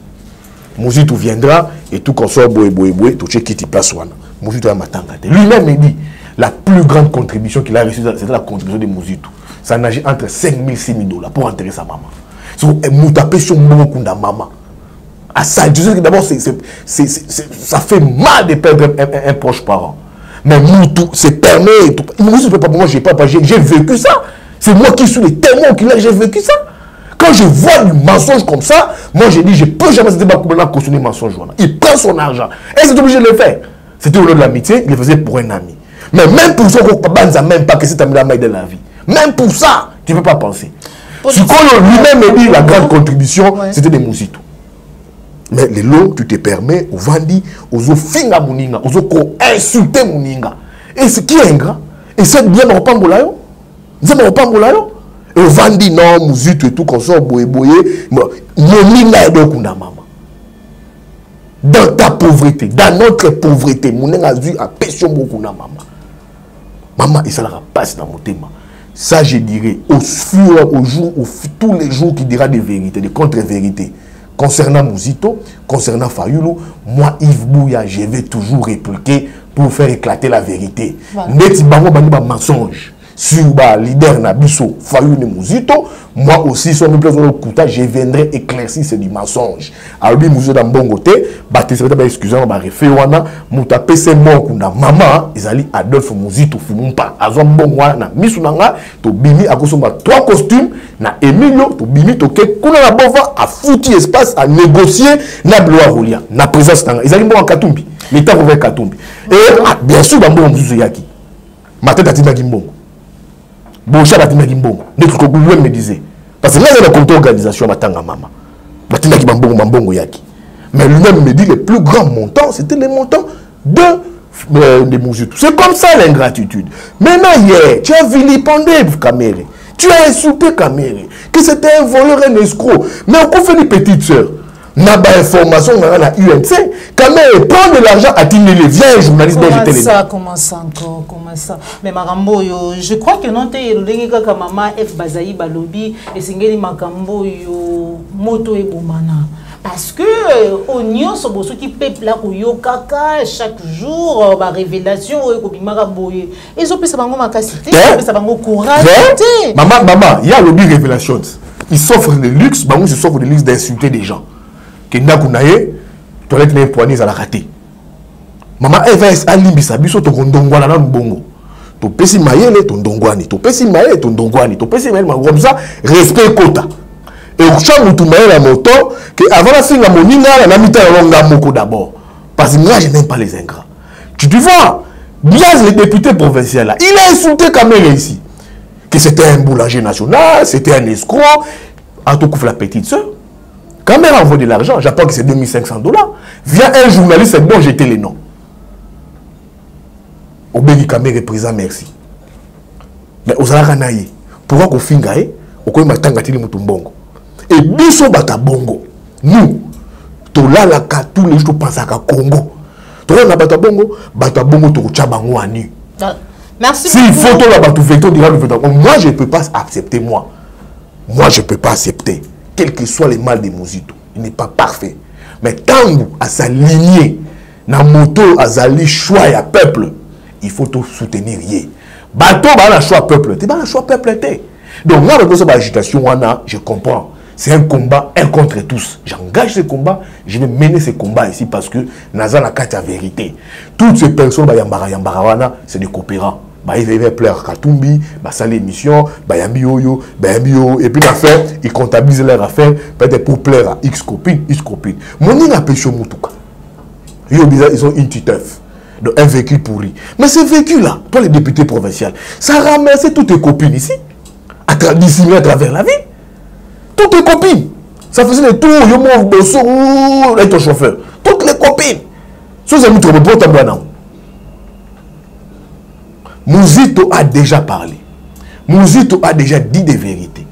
Mouzitou viendra et tout consort boé, tu check it, place one. Mouzitou a matangate. Lui-même me dit, la plus grande contribution qu'il a reçue, c'était la contribution de Mouzitou. Ça nageait entre 5 000 et 6 000 $ pour enterrer sa maman. Moutapé sur mon coup de maman. À ça, je sais que d'abord, ça fait mal de perdre un proche parent. Mais Moutou, c'est permis. Moi, je ne peux pas, moi, j'ai vécu ça. C'est moi qui suis le témoin qui j'ai vécu ça. Quand je vois du mensonge comme ça, moi je dis, je ne peux jamais se débattre pour cautionner le mensonge. Il prend son argent. Et c'est obligé de le faire. C'était au nom de l'amitié, il le faisait pour un ami. Mais même pour ça, on ne même pas que c'est ami de la vie. Même pour ça, tu ne peux pas penser. Sikolo lui-même dit la grande contribution, c'était des mouzitos. Mais les lots, tu te permets, au vandi, aux finga moninga, aux insulter moninga. Et ce qui est ingrat, et c'est bien au pambolayo. C'est au pambolayo. Et au vandi, non, mouzito et tout, comme ça, boye, moninga et dokunda maman. Dans ta pauvreté, dans notre pauvreté, moninga a péché beaucoup na maman. Maman, il s'en passe dans mon thème. Ça, je dirais, tous les jours qui dira des vérités, des contre-vérités. Concernant Mouzito, concernant Fayoulou, moi, Yves Bouya, je vais toujours répliquer pour faire éclater la vérité. Neti bango bani ba mensonge sur le leader Nabiso, Fayoulou et Mouzito. Moi aussi, sur mes places je viendrai éclaircir c'est du mensonge. Alors, Mouzito dans bon côté, excusez-moi, référé, Mouta PC Mokunda, maman, ils allaient Adolphe Mouzito, Fumumpa, Azon Bongwana, Misunanga, to Bimi, à cause de 3 costumes, na Emilio, to Bimi, to Ke, Kuna la Bova, a foutu espace à négocier, na Bloa Rolia, na présence, ils allaient bon en Katumbi, l'État ouvert Katumbi. Et bien sûr, dans bon Mouzito Yaki, ma tête a dit Gimbongo. Bonjour, Batina Gimbongo. Notre gouvernement me disait. Parce que là, il y a une organisation à Matanga Mama. Batina Gimbongo Yaki. Mais lui-même me dit que les plus grands montants, c'était les montants de Mouzito. C'est comme ça l'ingratitude. Maintenant, hier, tu as vilipendé Kamere. Tu as insulté Kamere. Que c'était un voleur, un escroc. Mais on fait des petites sœurs. N'a pas information dans la UNC. Kamere prend de l'argent à Timélé. Viens, un journaliste dont j'étais là. Comment ça encore? Comment ça? Mais Marambo, je crois que non, tu es le maman F Bazaï Balobi et Singeli Makambo, moto et Boumana. Parce que oignon sont ceux qui peuplent là kaka chaque jour ma révélation ils ont fait ça bango makasité ils ça bango courage maman il y a le révélation ils s'offrent le luxe bango se s'offrent le luxe d'insulter des gens que ndakunaye toilette les poignées à la raté maman elle va alimbisa biso to kondongwana na mbongo to pesi mayele to ndongwani to pesi mayele to ndongwani to pesi mayele comme ça respect quota. Et au champ où tu mets la moto, que avant la fin de la moninga, la namita longa moko d'abord. Parce que moi, je n'aime pas les ingrats. Tu vois, Biaz, le député provincial, là, il a insulté Kamere ici. Que c'était un boulanger national, c'était un escroc. En tout cas, la petite soeur. Kamere envoie de l'argent, j'apprends que c'est $2500. Vient un journaliste, c'est bon, jeter les noms. Obéli Kamere présent, merci. Mais aux Alakanaï, pourquoi qu'on fingaye, au quoi il m'a tangatili mutumbongo. Et biso bata bongo nous tolalaka tous les jours penser à Congo tolala bata bongo to chabango ani merci si photo la batu veto dira le veto moi je peux pas accepter moi je peux pas accepter quel que soit les mal de Mouzito il n'est pas parfait mais tangu à s'aligner na moto azali choix ya peuple il faut tout soutenir yé bato ba la choix peuple te ba la choix peuple te donc là avec cette agitation je comprends. C'est un combat, un contre tous. J'engage ce combat, je vais mener ce combat ici parce que Naza n'a qu'à la vérité. Toutes ces personnes, c'est des coopérants. Ils veulent plaire à Katumbi, ça l'émission, et puis l'affaire, ils comptabilisent leur affaire, peut-être pour plaire à X copines. Mon nom a péché Moutouka. Ils ont une petite œuf, un véhicule pourri. Mais ce véhicule-là, toi les députés provinciaux, ça ramassait toutes tes copines ici, dissimulées à travers la ville. Toutes les copines. Ça faisait les tours, je m'ouvre bosso, avec ton chauffeur. Toutes les copines. Ça, c'est notre problème. Mouzito a déjà parlé. Mouzito a déjà dit des vérités.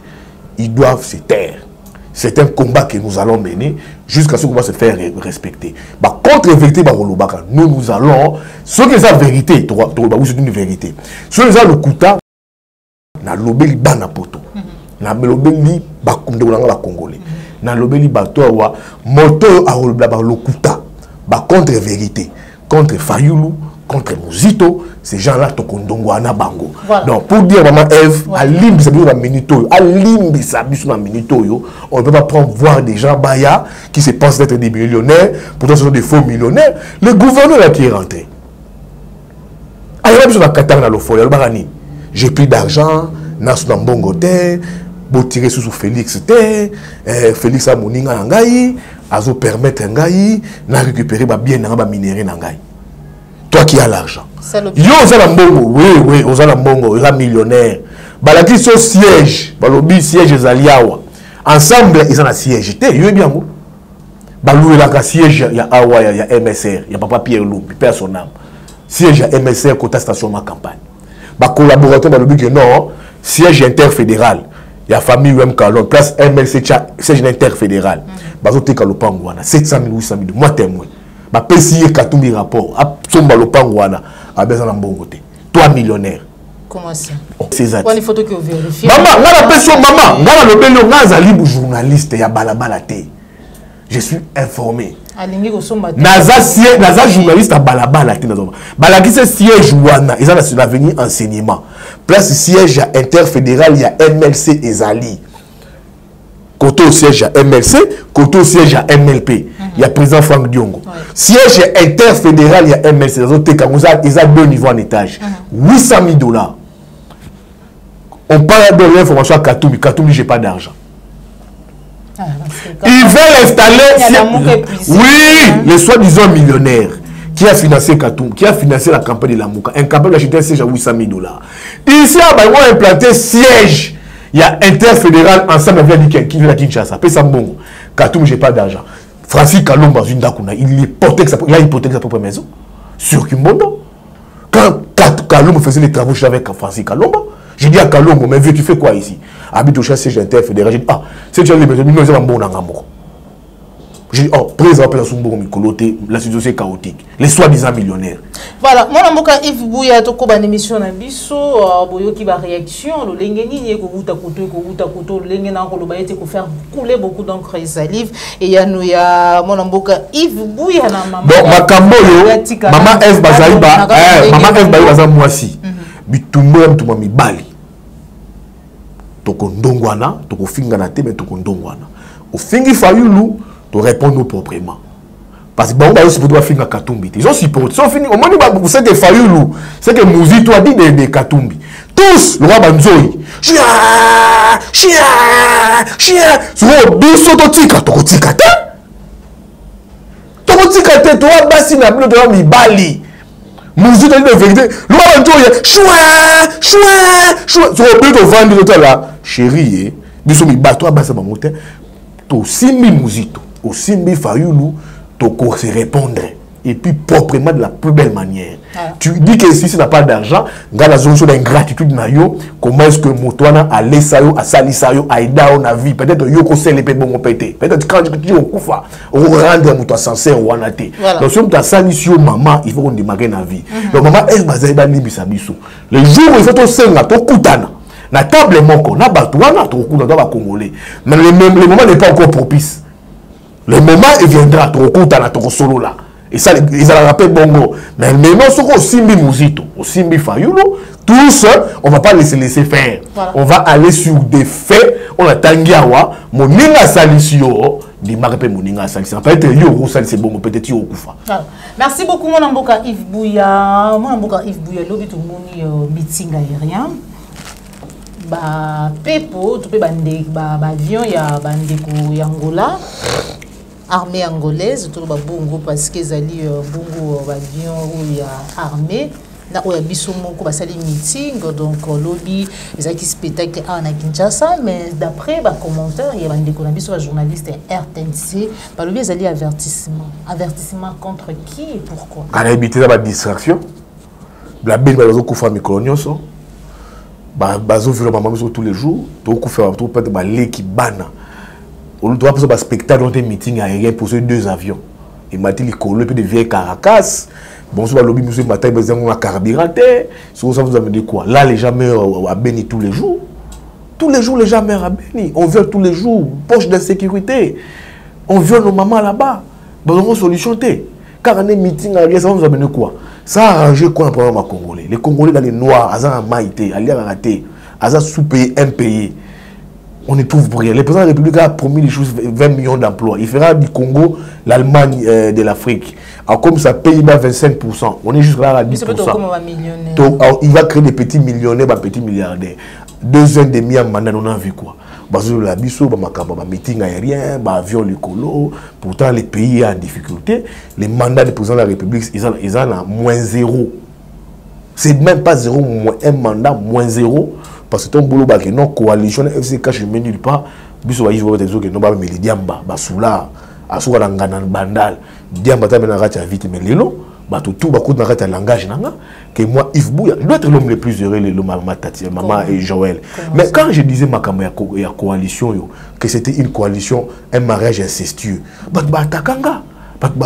Ils doivent se taire. C'est un combat que nous allons mener jusqu'à ce qu'on va se faire respecter. Contre la vérité, nous allons. Ce qui est la vérité, c'est une vérité. Ce qui est le kouta, na lobeli bana poto. Na lobeli bakunde la congolais. Na lobeli bato wa moto a lokuta. Contre vérité, contre Fayoulou, contre Mouzito, ces gens-là tokondongo ana bango. Donc pour dire maman Eve, à limbi sa biso na minito, à limbi sa biso na minito yo, on ne peut pas prendre voir des gens baya qui se pensent être des millionnaires, pourtant ce sont des faux millionnaires. Le gouverneur là qui est rentré. Alors biso na katanga na lofoya, le barani. J'ai pris d'argent, nasu na mbongo te botiré sous Félix te Félix a moninga ngai azo permettre ngai na récupérer ba bien na ba minéraux na ngai. Toi qui as l'argent yo ozala mbongo oui ozala mbongo ozala millionnaire balaki so siège balobi siège ezaliawa ensemble ils ont un siège te yo bien ngo baloué la siège ya awa ya MSR ya papa Pierre Lumbi personnel siège ya MSR côté station ma campagne ba collaborateur balobi que non siège interfédéral ya famille UM Kalon place MLC siège interfédéral bazo te kalopango wana 700 000 800 000 moi témoin ba pesier katumbi rapport a somba lopango wana a besoin mbongo te toi millionnaire. Comment ça? C'est ça. Une photo que vous vérifiez. Maman, on a la personne, maman, on a le bel libre journaliste, il y a balabala té. Je suis informé. Naza journaliste à balabala té. Balaki c'est siège ouana, ils ont l'avenir enseignement. Place siège interfédéral, il y a MLC et Zali. Côté au siège à MLC, côté au siège à MLP. Il y a président Franck Diongo. Siège interfédéral, il y a MLC. Ils ont deux niveaux en étage. 800 000 $. On parle de l'information à Katoumi. Katoumi, j'ai pas d'argent. Ils veulent installer. Oui, les soi-disant millionnaires qui a financé Katoumi, qui a financé la campagne de la Mouka. Incapable d'acheter un siège à 800 000 $. Ici, on va implanter siège. Il y a interfédéral ensemble avec qui vient à Kinshasa. Paye ça bon. Katoumi, j'ai pas d'argent. Francis Kalomba, il hypothèque sa propre maison. Sur Kimbondo. Quand Kalomba faisait les travaux avec Francis Kalomba, j'ai dit à Kalomba, mais vieux, tu fais quoi ici? Habite au siège interfédéral. J'ai dit, ah, c'est tu as les maisons, nous avons un bon amour. J'ai dit, oh, président la situation est chaotique. Les soi-disant millionnaires. Voilà, moi, je Yves Bouya, tu as une émission dans Bisso, qui va réaction, le lengeni, le faire couler beaucoup d'encre et salive. Et il y a mon amboka Yves Bouya, maman. Bon, ma camboyo, maman Eve Bazaïba, maman Eve Bazaïba, moi aussi. Bitumbo, tu m'as mis bali. Toko ndongwana, toko finga na te, mais toko ndongwana. Au fingi fayulu, tu réponds proprement. Parce que bon, aussi pour toi finir Katumbi. Ils ont supporté. Ils ont fini. Au moins, vous savez que Fayoulou, c'est que Mouzito a dit de Katumbi. Tous, le roi Banzoï. Chia. Sur le biso totika, tokotika te. Tokotika te, toi, bassi na bleu de mi bali. Mouzito a dit de vérité. Le roi Banzoï, choua. Sur le bleu de vendre de là, chérie, biso mi bateau à bassi ma montagne. To simbi Mouzito, au simbi Fayoulou. Toko se répondre et puis proprement de la plus belle manière. Tu dis que si tu n'as pas d'argent, dans la zone d'ingratitude, comment est-ce que Moutouana a laissé à Salisayo, a aidé à la vie? Peut-être Yoko Sel et bon pété. Peut-être quand tu es au Koufa, on rendre Moutoua sincère ou anate. Donc si tu as Salisio, maman, il faut qu'on démarre la vie. Donc maman, elle va s'aider à Nibisabiso. Le jour où il faut que tu aies un Koutana, la table est mon na Batouana, tu as Congolais. Mais le moment n'est pas encore propice. Le moment il viendra, tu as ton solo là. Et ça, ils ont rappelé bongo. Mais maintenant, ce qu'on simbi Mouzito, au simbi Fayoulo, tous, on ne va pas laisser faire. Voilà. On va aller sur des faits. On a Tangiawa, Moninga Salisio, dit Marapé Moninga Salisio. Peut-être Yoro Salisio, bon, peut-être Yoro Koufa. Merci beaucoup, mon amboka Yves Bouya. Mon amboka Yves Bouya, l'objet tout le monde, meeting aérien. Ba Pepo, tu peux bande, avion, il y a bande Angola. Armée angolaise, tout le bongo parce que zali bongo avion ou ya armée na oya biso moko basali meeting donc lobby ezaki spectacle à na Kinshasa mais d'après ba commentaire il y a bande ko biso ba journaliste RTNC ba lobby ezali avertissement contre qui et pourquoi kana éviter la distraction la belle bazo kufa mikolonyoso bazo vivre maman tous les jours to kufa to peut ba leki bana. On doit faire un spectacle dans des meetings aériens pour ces deux avions. Il m'a dit qu'il y a des vieilles Caracas. Bon, sur le lobby, monsieur Matai, il y a un carburant. Sur ça, vous avez dit quoi? Là, les gens meurent à Béni tous les jours. Tous les jours, les gens meurent à Béni. On viole tous les jours. Poche d'insécurité. On viole nos mamans là-bas. Bon, on a une solution. Car on est meeting aérien, ça vous amène quoi? Ça a arrangé quoi le problème à Congolais? Les Congolais dans les noirs, ils ont maïté, ils ont raté, ils ont sous-payé, impayé. On est trouve pour rien. Le président de la République a promis des choses, 20 millions d'emplois. Il fera du Congo l'Allemagne de l'Afrique. Alors comme ça, Pays-Bas 25%. On est juste là à 10%. Donc, il va créer des petits millionnaires, des petits milliardaires. 2 ans et demi à mandat, on a vu quoi? La biso, meeting aérien, avion l'écolo. Pourtant, les pays en difficulté. Les mandats du président de la République, ils ont à moins 0. C'est même pas 0, un mandat, moins 0. Parce que ton boulot, non, coalition, FCK, je ne mets nulle part. Biso, il faut que non, mais les diamba, soula, asura l'angana, bandal, diamba, t'as bien vite, mais l'élo. Tout le langage que moi Yves Bouya doit être l'homme le plus heureux maman et Joël. Mais quand je disais ma coalition que c'était une coalition, un mariage incestueux, batakanga,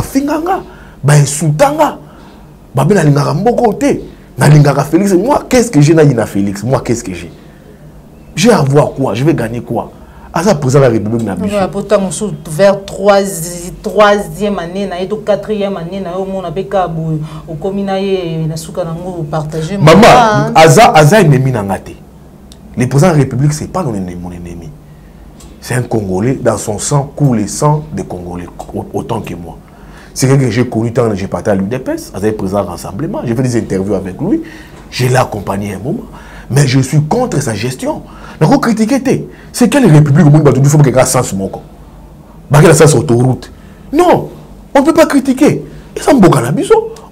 finganga, insultanga, babena côté, na Félix. Moi qu'est-ce que j'ai na Félix? Moi qu'est-ce que j'ai? J'ai à voir quoi? Je vais gagner quoi? À ça, président de la République n'a pas. Pourtant, vers 3e année, 4e année, on a pécabou, au communaie, na soukanango partagé. Maman, Aza ennemi n'angate. Le président de la République, c'est pas mon ennemi. C'est un Congolais, dans son sang coule le sang des Congolais, autant que moi. C'est quelqu'un que j'ai connu tant que j'ai parti à l'UDPS, Aza est président de Rassemblement, j'ai fait des interviews avec lui, je l'ai accompagné un moment. Mais je suis contre sa gestion. Donc, critiquer, c'est quelle république au monde il faut que quelqu'un sens mon corps. Quel sens autoroute. Non, on ne peut pas critiquer. Ils sont beaucoup à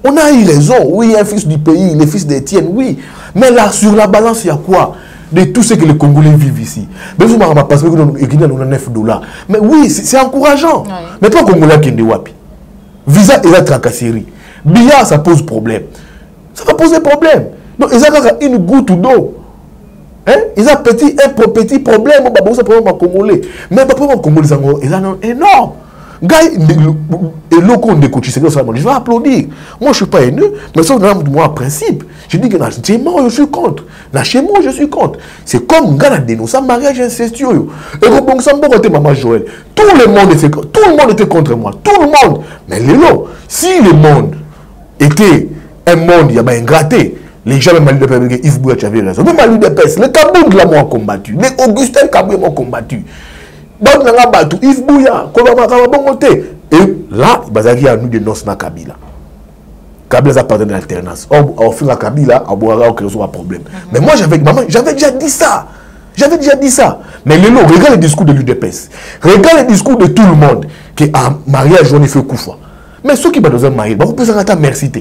on a eu raison. Oui, un fils du pays, le fils d'Étienne, oui. Mais là, sur la balance, il y a quoi? De tout ce que les Congolais vivent ici. Mais vous m'avez passé $9. Mais oui, c'est encourageant. Oui. Mais pas Congolais qui est wapi. Visa et la tracasserie. Billard, ça pose problème. Ça va poser problème. Donc, ils ont une goutte d'eau. Hein? Ils ont un petit problème au Congolais. Mais le problème Congolais, ils sont énormes. Je vais applaudir. Moi, je ne suis pas haineux, mais sauf que moi, en principe, je dis que chez moi, je suis contre. Chez moi, je suis contre. C'est comme Ghana dénonce un mariage incestueux. Et bon, ça me dit, maman Joël. Tout le monde était contre moi. Tout le monde. Mais si le monde était un monde, il y avait ingratté. Les gens, même l'UDPS, Yves Bouya, tu avais raison. Même l'UDPS, les Kaboum de la m'ont combattu. Les Augustin Kaboué m'ont combattu. Donc, on a battu Yves Bouya, et là, il a nous de noces dans Kabila. Kabila a parlé de l'alternance. Au fil de Kabila, on a un problème. Mais moi, j'avais déjà dit ça. Mais regarde le discours de l'UDPS. Regarde le discours de tout le monde. Que un mariage, on fait Koufa. Mais ceux qui ont besoin de marier, on peut s'en merci.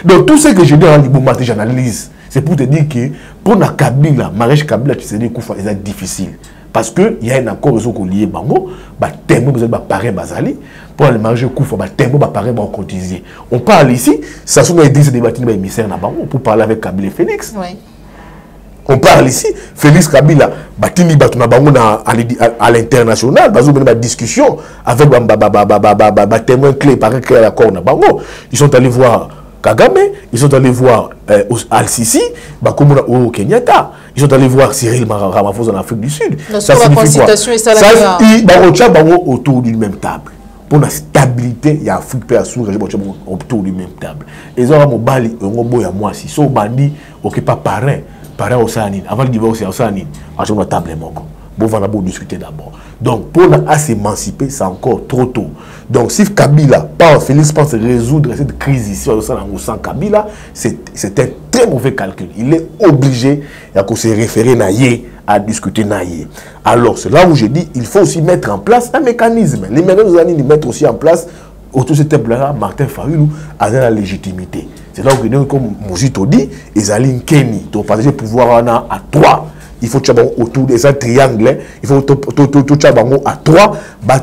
Donc tout ce que je dis dans l'Ibomate, j'analyse. C'est pour te dire que pour la Kabila, mariage Kabila, tu sais, c'est difficile. Parce qu'il y a un accord lié bango, tellement besoin de pareil bazali. Pour le mariage Koufa, tellement pareil cotiser. On parle ici, ça sont des débats de émissaires pour parler avec Kabila et Félix. Oui. On parle ici, Félix Kabila, à l'international, une discussion avec témoins clés par un accord. Ils sont allés voir Kagame, ils sont allés voir Al-Sisi, au Kenyatta, ils sont allés voir Cyril Ramaphosa en Afrique du Sud. Ça signifie quoi? Ça autour d'une même table. Pour la stabilité, il y a Afrique autour d'une même table. Ils ont un bali, moi, si so bandi, ok, pas parrain. Parrain au Sanine, avant le divorce au Sanine, on a table bon, on va discuter d'abord. Donc, pour s'émanciper, c'est encore trop tôt. Donc, si Kabila, par Félix pense résoudre cette crise ici, sans Kabila, c'est un très mauvais calcul. Il est obligé de se référer à discuter. Alors, c'est là où je dis il faut aussi mettre en place un mécanisme. Les mécanismes mettre aussi en place, autour de cette table-là, Martin Fayulu a la légitimité. C'est là où, comme Mouzito dit, ils allaient Kenny, pour partager le pouvoir à 3. Il faut autour de ce triangle, il faut tout à 3,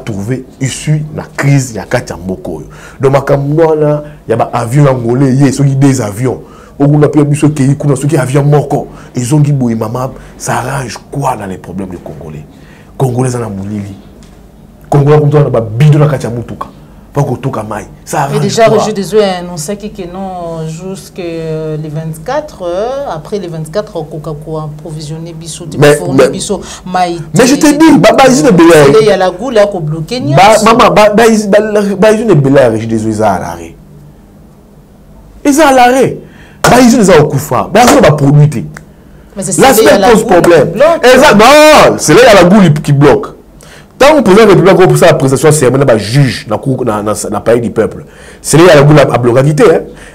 trouver issue de la crise, il y a 4 Mboko. Donc, il y a des avions angolais, il y a des avions. On a pu ceux qui avions moko. Ils ont dit, maman, ça arrange quoi dans les problèmes des Congolais? Congolais, ça n'a pas de Congolais, comme ça, on a bidon dans la Moutuka. Et déjà, Roger Deso a annoncé que non, jusqu'à les 24 heures, après les 24 heures, on a provisionné Bissot, mais je te dis, il y a la goule qui a bloqué. Maman, ils ont des Roger Deso, ils sont à l'arrêt. Ils sont à l'arrêt. Ils sont au Koufa. Ils sont à produire. Là, c'est pose problème. Non, c'est là il y a la goule qui bloque. Tant que le président de la République a la prestation, c'est un juge dans le pays du peuple. C'est là qu'il y a la blocalité.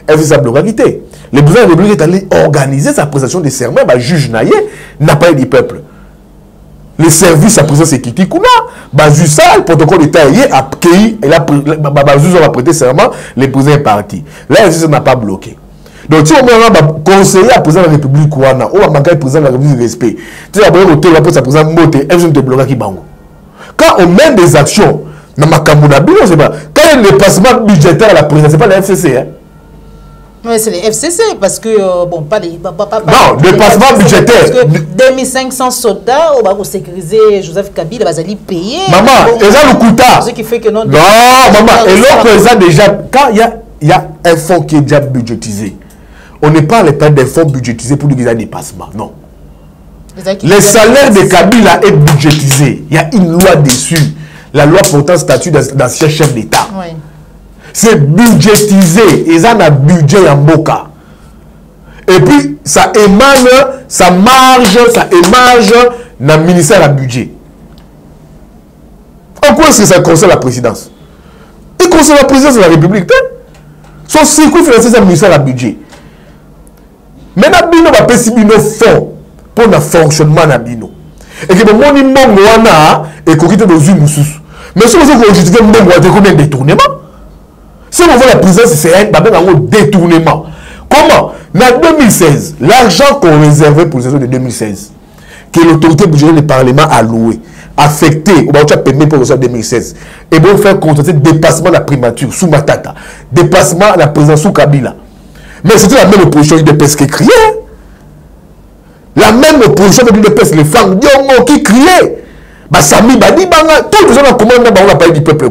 Elle fait sa blocalité. Le président de la République est allé organiser sa prestation de serment, bah, juge Naye n'a pas eu du peuple. Le service à présence sécurité kuna, bah, juste ça, le protocole d'État a accueilli, et là, bah, juste on va prêter serment, le président est parti. Là, la justice n'a pas bloqué. Donc, si on va conseiller à président de la République, on va manquer le président de la République de respect. Tu sais, on va pour sa président Moté, elle vient de bloquer qui bango. Quand on mène des actions, dans ma Kamouna, c'est pas. Quand il y a un dépassement budgétaire à la présidence, c'est pas la FCC, hein. Oui, c'est les FCC, parce que, bon, pas les... non, dépassement budgétaire. Parce que 2500 soldats, on va sécuriser Joseph Kabila, va aller payer. Maman, bon, et ça le coûta. Ce qui fait que non... Non, maman, et l'autre, ça déjà, quand il y a un fonds qui est déjà budgétisé, on n'est pas à l'état d'un fonds budgétisé pour dire qu'il y a un dépassement, non. Le salaire de Kabila est budgétisé. Il y a une loi dessus. La loi portant statut d'ancien chef d'État. Oui. C'est budgétisé. Ils ont un budget en boca. Et puis, ça émane, ça émarge dans le ministère à budget. En quoi est-ce que ça concerne la présidence? Il concerne la présidence de la République. Son circuit financier, c'est le ministère à budget. Maintenant, Bino va payer Bino fonds pour le fonctionnement de Bino. Et que mon imbongo wana et kokite dans une moussous. Mais si vous avez justifié mbongo wa combien de détournements? Si on voit la présidence, c'est un détournement. Comment? En 2016, l'argent qu'on réservait pour les saisons de 2016, que l'autorité budgétaire du Parlement a loué, affecté, on va permis pour les 2016, et bon faire constater dépassement de la primature sous Matata, dépassement de la présidence sous Kabila. Mais c'était la même opposition UDPS qui criait. La même opposition de l'UDPS, les flancs Diongo qui criaient. Bah, Sami Badi Banga, tous les gens en commande, on n'a pas eu du peuple.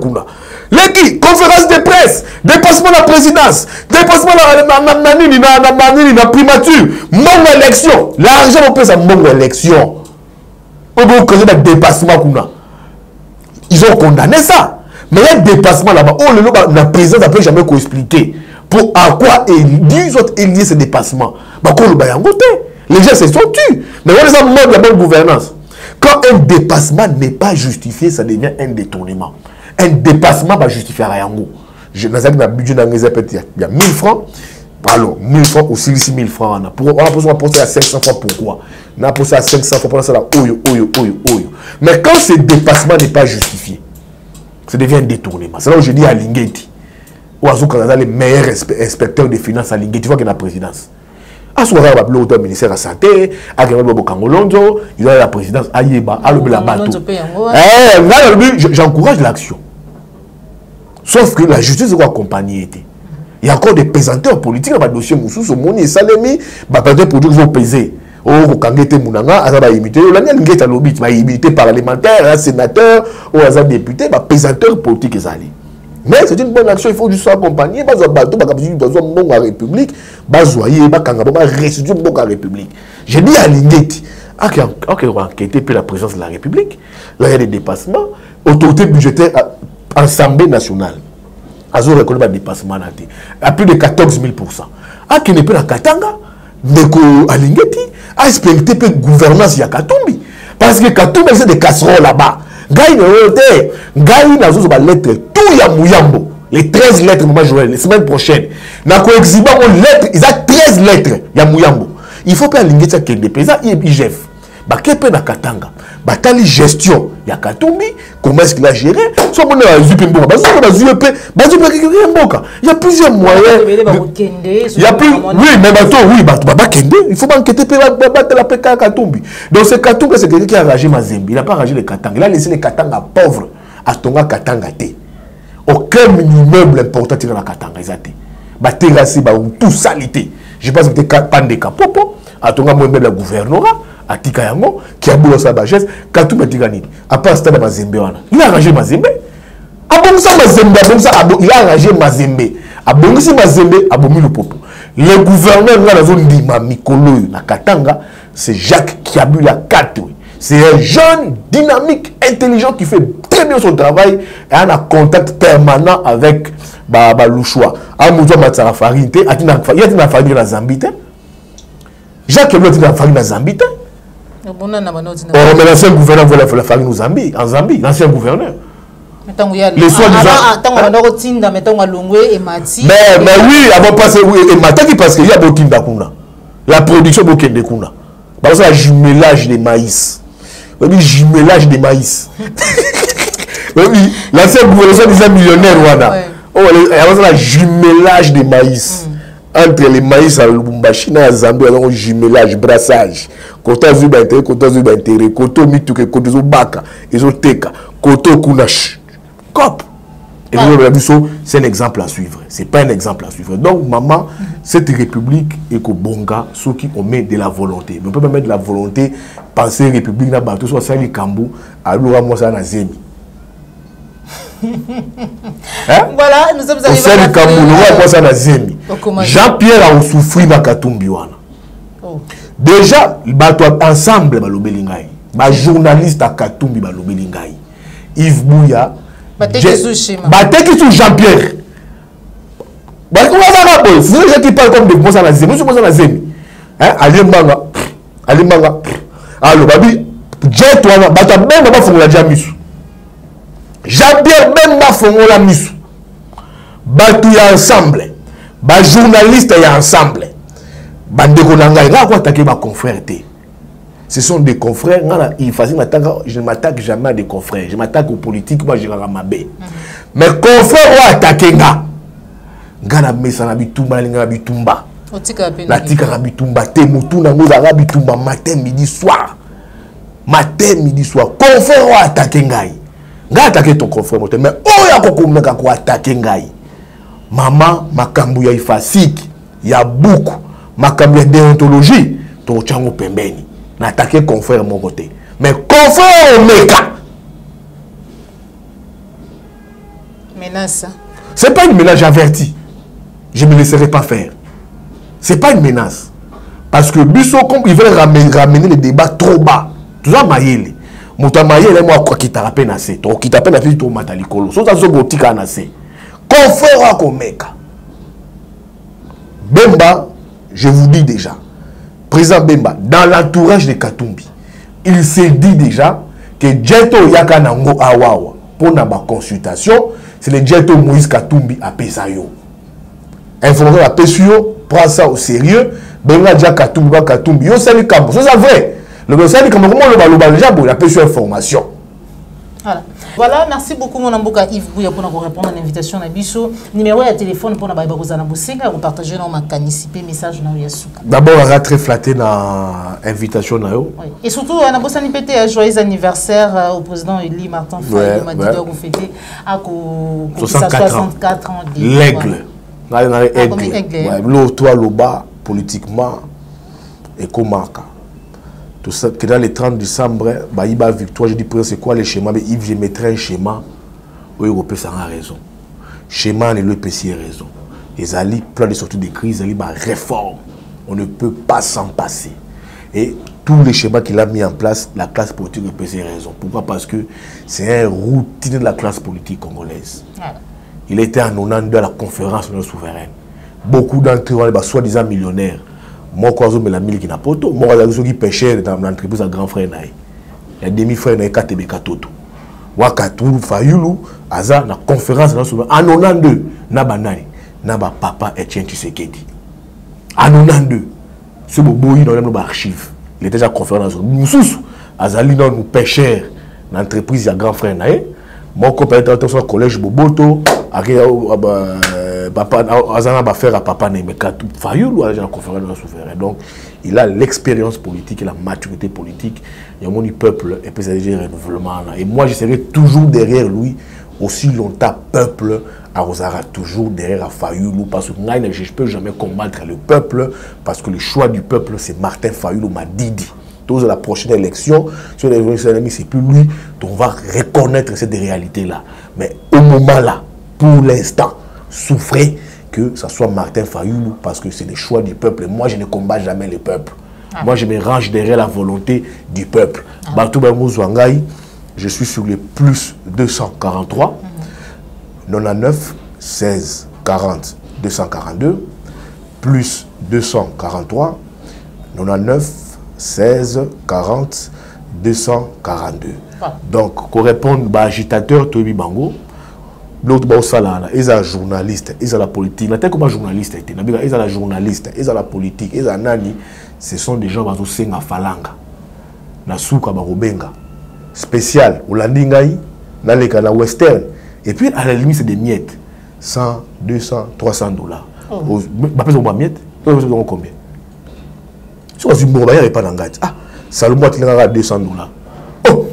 Les conférence de presse, dépassement de la présidence, dépassement de la primature, mon élection. L'argent, on peut ça, mon élection. On peut causer des dépassements. Ils ont condamné ça. Mais il y a un dépassement là-bas. Oh, la présidence n'a pas jamais expliqué. Pour à quoi ils ont lié ce dépassement. Les gens se sont tus. Mais on est en mode de la bonne gouvernance. Quand un dépassement n'est pas justifié, ça devient un détournement. Un dépassement va justifier à rien. Je n'ai pas budget dans les il y a 1000 francs. Pardon, 1000 francs ou 6 000 francs. On a posé à 500 francs. Pourquoi? On a posé à 500 francs pour ça là. Mais quand ce dépassement n'est pas justifié, ça devient un détournement. C'est là où je dis à Lingeti. Ou à les meilleurs inspecteurs des finances à Lingeti, tu vois qu'il y a la présidence. À ce moment-là, il y a le ministère de la Santé, il y a la présidence, j'encourage l'action. Sauf que la justice doit accompagner. Il y a encore des pesanteurs politiques dans le dossier Moussou, Somoni et Salemi, pour dire qu'ils vont peser. Oh, Kangete Mounanga, Azaba imité, l'Angeta Lobit, imité parlementaire, un sénateur, ou un député, pesanteur politique et Zali. Mais c'est une bonne action, il faut juste accompagner. Il faut que la République, la République. J'ai dit à Lingeti, on va enquêter la présence de la République. Là, il y a des dépassements. Autorité budgétaire, Assemblée nationale. Azo reconnaît le dépassement à plus de 14 000%. À qui n'est pas la Katanga, à Lingeti, à respecter la gouvernance de Katumbi. Parce que Katumbi, c'est des casseroles là-bas. Gaï n'a pas lettre tout ya Mouyambo. Les 13 lettres, moi je la semaine prochaine. N'a qu'au exhiba on lettre, ils ont 13 lettres ya Mouyambo. Il faut pas aligner ça qui est dépensé IGF. Bah qu'est-ce na Katanga. Bah tali gestion ya Katumbi, comment est-ce qu'il a géré? Soit on a Zupembo, il y a plusieurs moyens. Il y a plus oui, mais Kende, il faut enquêter battre la PK Katumbi. Donc ce Katumbi c'est quelqu'un qui a ragé Mazembe, il n'a pas ragé les Katanga. Il a laissé les Katanga pauvres à Tonga Katanga té. Aucun immeuble important dans la Katanga ezate. Ba terrasse ba tout salité. Je pense que c'était Pandeka Popo à Tonga moi même la gouvernorat à Tikayango qui a boulot sa bagesse Katumbi Tigani. À part stade Mazembe wana. Il a ragé Mazembe. Il a arrangé Mazembe. Abongisi Mazembe, abomi le popo. Le gouverneur dans la zone d'Ima Mikolo, na Katanga, c'est Jacques Kiabula 4. C'est un jeune, dynamique, intelligent qui fait très bien son travail et a un contact permanent avec Louchoua. Amoudou Matsara Farinte, il y a une farine dans Zambie. Jacques Kiabula a une farine dans Zambie. Mais l'ancien gouverneur voulait la farine en Zambie, l'ancien gouverneur. Les soi-disant. Mais oui, avant passer, oui, et Mataki parce qu'il y a beaucoup d'akuna. La production beaucoup de kuna. Parce que le jumelage des maïs. Oui, jumelage des maïs. Oui, l'ancien gouvernement des millionnaires, voilà. Oh, le jumelage des maïs. Entre les maïs à Lubumbashi et à Zambie, il y a un jumelage, brassage. Koto Zuba intérêt, Koto Zuba intérêt, Koto Mituke, Koto Zubaka, Ezoteka, Koto Kunash. Cop. Et c'est un exemple à suivre. C'est pas un exemple à suivre. Donc, maman, cette république est qu'au Bonga, ceux qui ont mis de la volonté. Mais on peut pas mettre de la volonté, penser république, n'a pas tout soit Sali Kambu, alors moi ça n'a zémi. Voilà, nous sommes arrivés à Jean-Pierre a souffert dans Katumbi. Déjà, ensemble, les journalistes à Katumbi, Yves Bouya, Jean-Pierre. C'est des gens qui parlent comme des bons à la zémi. Alimanga. Alors, Babi, Jean-Pierre, même pas font la mission. Batu ya ensemble. Ba journaliste ya ensemble. Bande konanga ira quoi attaquer ma confrère. Ce sont des confrères. Il je ne m'attaque jamais à des confrères. Je m'attaque aux politiques, moi je rama bé. Mais confrères ou attaquer nga. Ngana mesa na bitumba na bitumba. La tika na bitumba te mutu na ngoza na bitumba matin midi soir. Matin midi soir. Confrères ou attaquer ngai. Nga attaquer ton confrère moteur mais oya kokomeka ko attaquer ngai maman makambu ya ifasiki ya buku makambu ya déontologie to chango pembeni na attaquer confrère mon côté mais confrère omeka menace c'est pas une menace avertie je me laisserai pas faire c'est pas une menace parce que biso comme ils veulent ramener le débat trop bas tout ça maïeli Moutamaye les moi quoi qui t'a rappelé nassé toi qui t'appelle la fille to matalikolo so ça so gotika nassé confrère komeka Bemba je vous dis déjà président Bemba dans l'entourage de Katumbi il s'est dit déjà que Djeto Yaka Nango Awawa pour na ba consultation c'est le Djeto Moïse Katumbi à Pesayo informer à Pesayo prend ça au sérieux Benga Dja Katumbi yo sali kambo so ça vrai. Le conseil comment le déjà il a pu sur information. Voilà, merci beaucoup mon amboka Yves Bouya pour répondre à l'invitation à Bisso. Numéro de téléphone pour na Baibagozana Bosenga pour partager nos caniciper message na Yasuka. D'abord on a très flatté na invitation na yo. Oui. Et surtout on a bossani pété joyeux anniversaire au président Eli Martin Faye m'a dit qu'on fêter à 64 ans l'aigle. Aigle. L'eau toi le bas politiquement et comment que dans les 30 décembre, il y a victoire, je dis c'est quoi le schéma, mais Yves, je mettrai un schéma où l'Europe a raison. Schéma, le PC a raison. Les alliés, plan de sortie de crise, les réforme. On ne peut pas s'en passer. Et tous les schémas qu'il a mis en place, la classe politique du PC a raison. Pourquoi? Parce que c'est un routine de la classe politique congolaise. Il était en 92 à la conférence souveraine. Beaucoup d'entre eux, soi-disant millionnaires, moi, je suis la mille qui n'a pas tout. Moi, je suis pêcheur dans l'entreprise à grand frère. Il y a demi-frère qui a 4 Toto. Wakatou, Fayoulou, Aza, la conférence en 92, Nabanani, Naba Papa Etienne Tshisekedi. En 92, ce boboï dans nos archives. Il était déjà conférence. Nous sous, Azali, nous pêcheurs dans l'entreprise à grand frère. Moi, quand je suis au collège Boboto, papa Azana va faire à papa Nemeka Fayoulou à la conférence souveraine. Donc il a l'expérience politique et la maturité politique. Il y a mon peuple et puis ça dit renouvellement là. Et moi je serai toujours derrière lui aussi longtemps peuple à Rosara toujours derrière Fayoulou parce que je ne peux jamais combattre le peuple parce que le choix du peuple c'est Martin Fayoulou m'a dit. Dans la prochaine élection, sur les ennemis, c'est plus lui, on va reconnaître cette réalité-là. Mais au moment là, pour l'instant, souffrez que ce soit Martin Fayoulou parce que c'est le choix du peuple. Et moi, je ne combats jamais le peuple. Moi, je me range derrière la volonté du peuple. Batouba Mouzouangaï, je suis sur les plus 243, 99, 16, 40, 242, plus 243, 99, 16, 40, 242. Donc, qu'on répond à agitateur, Tobi Bango, l'autre, ils sont journalistes, ils sont la politique. La tête comme journaliste, ils sont la journaliste, ils sont la politique, ils sont nani. Ce sont des gens qui sont à Falanga, na souka barobenga, spécial, au landingaï, na leka na western. Et puis, à la limite, c'est des miettes. 100, 200, 300 $. Bah, peut-être miettes, combien? Si on a dit, il n'y a pas d'engagement. Ah, Salomon a 200 $. Oh,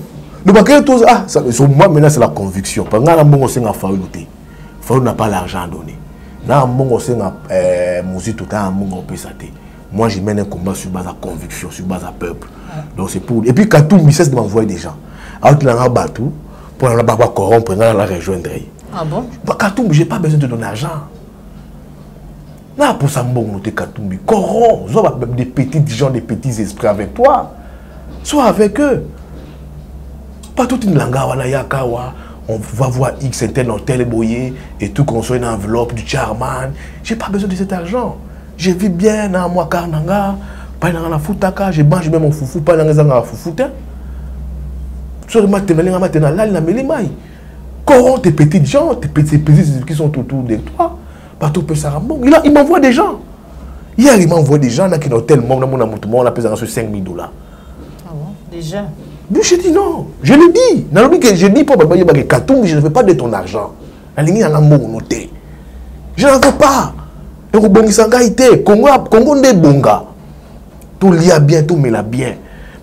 le baquet tous, ah, sur moi, maintenant, c'est la conviction. Parce que là, on a Faoulou. Faoulou n'a pas l'argent à donner. Là, on a Mouzito, on peut s'attendre. Moi, je mène un combat sur base de conviction, sur base de peuple. Donc, c'est pour. Et puis, Katoum, il cesse de m'envoyer des gens. Alors qu'il a un bateau, pour ne pas corrompre, pour la rejoindre. Ah bon? Katoum, je n'ai pas besoin de ton argent. Là, pour ça, on a Katoum. Corrompt. Des petits gens, des petits esprits avec toi. Sois avec eux. Pas toute une langue, on va voir X, tel, tel boyer, et tout, qu'on soit une enveloppe du chairman. Je n'ai pas besoin de cet argent. Je vis bien dans moi, Karnanga, pas dans la foutaka, je mange même mon foufou, pas dans la foufouta. Sur le matin, corrompt tes petits gens, tes petits qui sont autour de toi. Pas tout peut s'arranger. Il m'envoie des gens. Hier, il m'envoie des gens qui ont tellement de monde, on a payé sur 5 000 $. Ah bon? Déjà? Mais je dis non. Je le dis. Je dis pas, je ne veux pas de ton argent. Je n'en veux pas. Congo ne bonga. Tout lia bien, tout me la bien.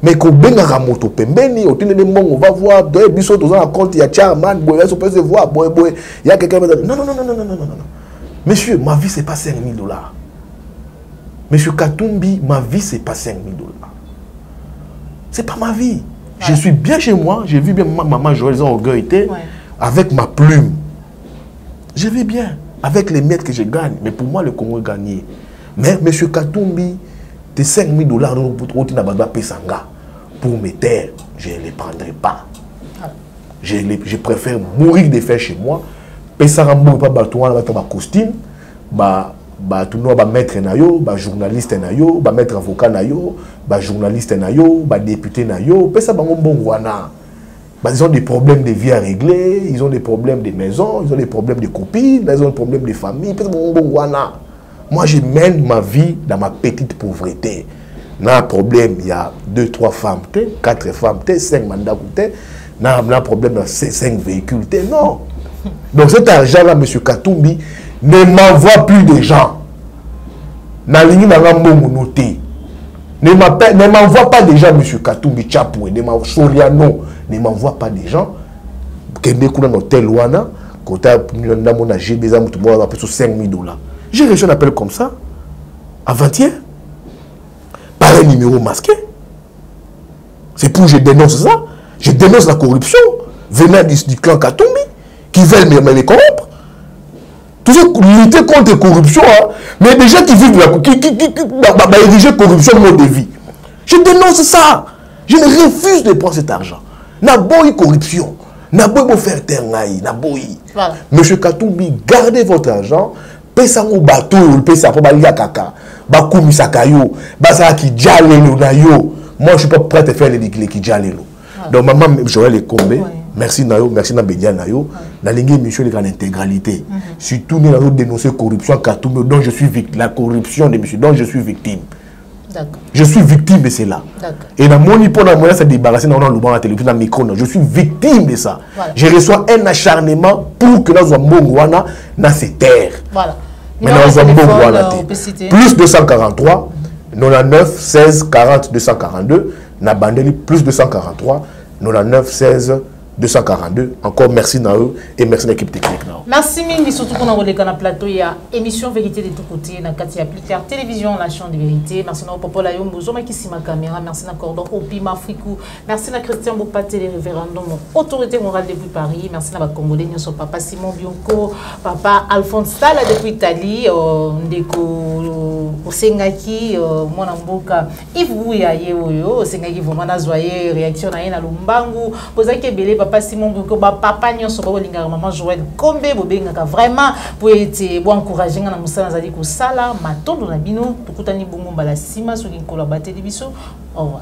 Mais qu'on benga ramoto pembeni, on va voir, deux bisous, tous en compte, il y a Charman, on peut se voir, il y a quelqu'un. Non. Monsieur, ma vie, c'est pas 5 000 $. Monsieur Katumbi, ma vie, c'est pas 5 000 $. C'est pas ma vie. Ouais. Je suis bien chez moi, j'ai vu bien ma maman jouer les orgueils, avec ma plume. Je vis bien. Avec les miettes que je gagne, mais pour moi, le Congo est gagné. Mais M. Katumbi, tes 5 000 $, pour mes terres, je ne les prendrai pas. Je préfère mourir de faim chez moi. Pesarambo, pas batouan, ma costume, tout le monde maître nayo, journaliste nayo, maître avocat nayo, journaliste nayo, député nayo, pesarambo bon wana. Ils ont des problèmes de vie à régler, ils ont des problèmes de maison, ils ont des problèmes de copines, ils ont des problèmes de famille. Moi, je mène ma vie dans ma petite pauvreté. Il y a un problème, il y a 2, 3 femmes, 4 femmes, 5 mandats, il y a un problème dans 5 véhicules. Non. Donc cet argent-là, M. Katumbi, ne m'envoie plus de gens. Ne m'envoie pas des gens, M. Katumbi, Tchapou, ne m'envoie pas des gens. J'ai reçu un appel comme ça, avant-hier, par un numéro masqué. C'est pour que je dénonce ça. Je dénonce la corruption venant du clan Katumbi, qui veulent me corrompre. Toujours lutter contre la corruption, hein. Mais des gens qui vivent de la corruption, ériger corruption mode de vie. Je dénonce ça. Je ne refuse de prendre cet argent. Naboyi corruption. Naboyi faire terre. Naboyi. Monsieur Katumbi, gardez votre argent. Pesa ngo bateau, pesa pour balia kaka. Ba kumisa kayo, ba ça qui jalelo na yo. Moi je suis pas prêt à faire les qui jalelo. Donc maman Joël est combé. Merci Nayo, merci na Bédia Nayo. La ligne mission est en intégralité. Surtout nous avons dénoncé corruption Katumbi dont je suis victime, la corruption de monsieur dont je suis victime. Je suis victime de cela. Et dans mon hypo, dans mon ça débarrasser dans le banc à télévision, dans le micro, je suis victime de ça. Voilà. Je reçois un acharnement pour que nous soyons Mongwana dans ces terres. Voilà. Mais nous sommes Mongwana. Plus 243, 99 16 40 242, Nabandeli plus 243, 99 16 242. Encore merci Nao et merci l'équipe technique. Merci Mingi, surtout qu'on a relais dans le plateau. Il y a émission Vérité de tous côtés, dans Katia Plitter, télévision, la chaîne de vérité. Merci à Papa Layom Bozo, qui est ma caméra. Merci à Cordon Opima Frikou. Merci à Christian Bopaté, les référendums, autorité morale depuis Paris. Merci à Congolais, son papa Simon Bionco, papa Alphonse Tala depuis Italie, Ndeko Osengaki, Monamboka, Yves Bouya Yeoyo, Osengaki vraiment nazoyer, réaction à Lumbangu, Posake Belé, papa Simon Bionco, papa Nyonso, maman Joël Kombe, vraiment pour être bon encourager na musala zali ko sala matondo na bino tukutani bongo mbala sima soki ko la bate de biso au revoir.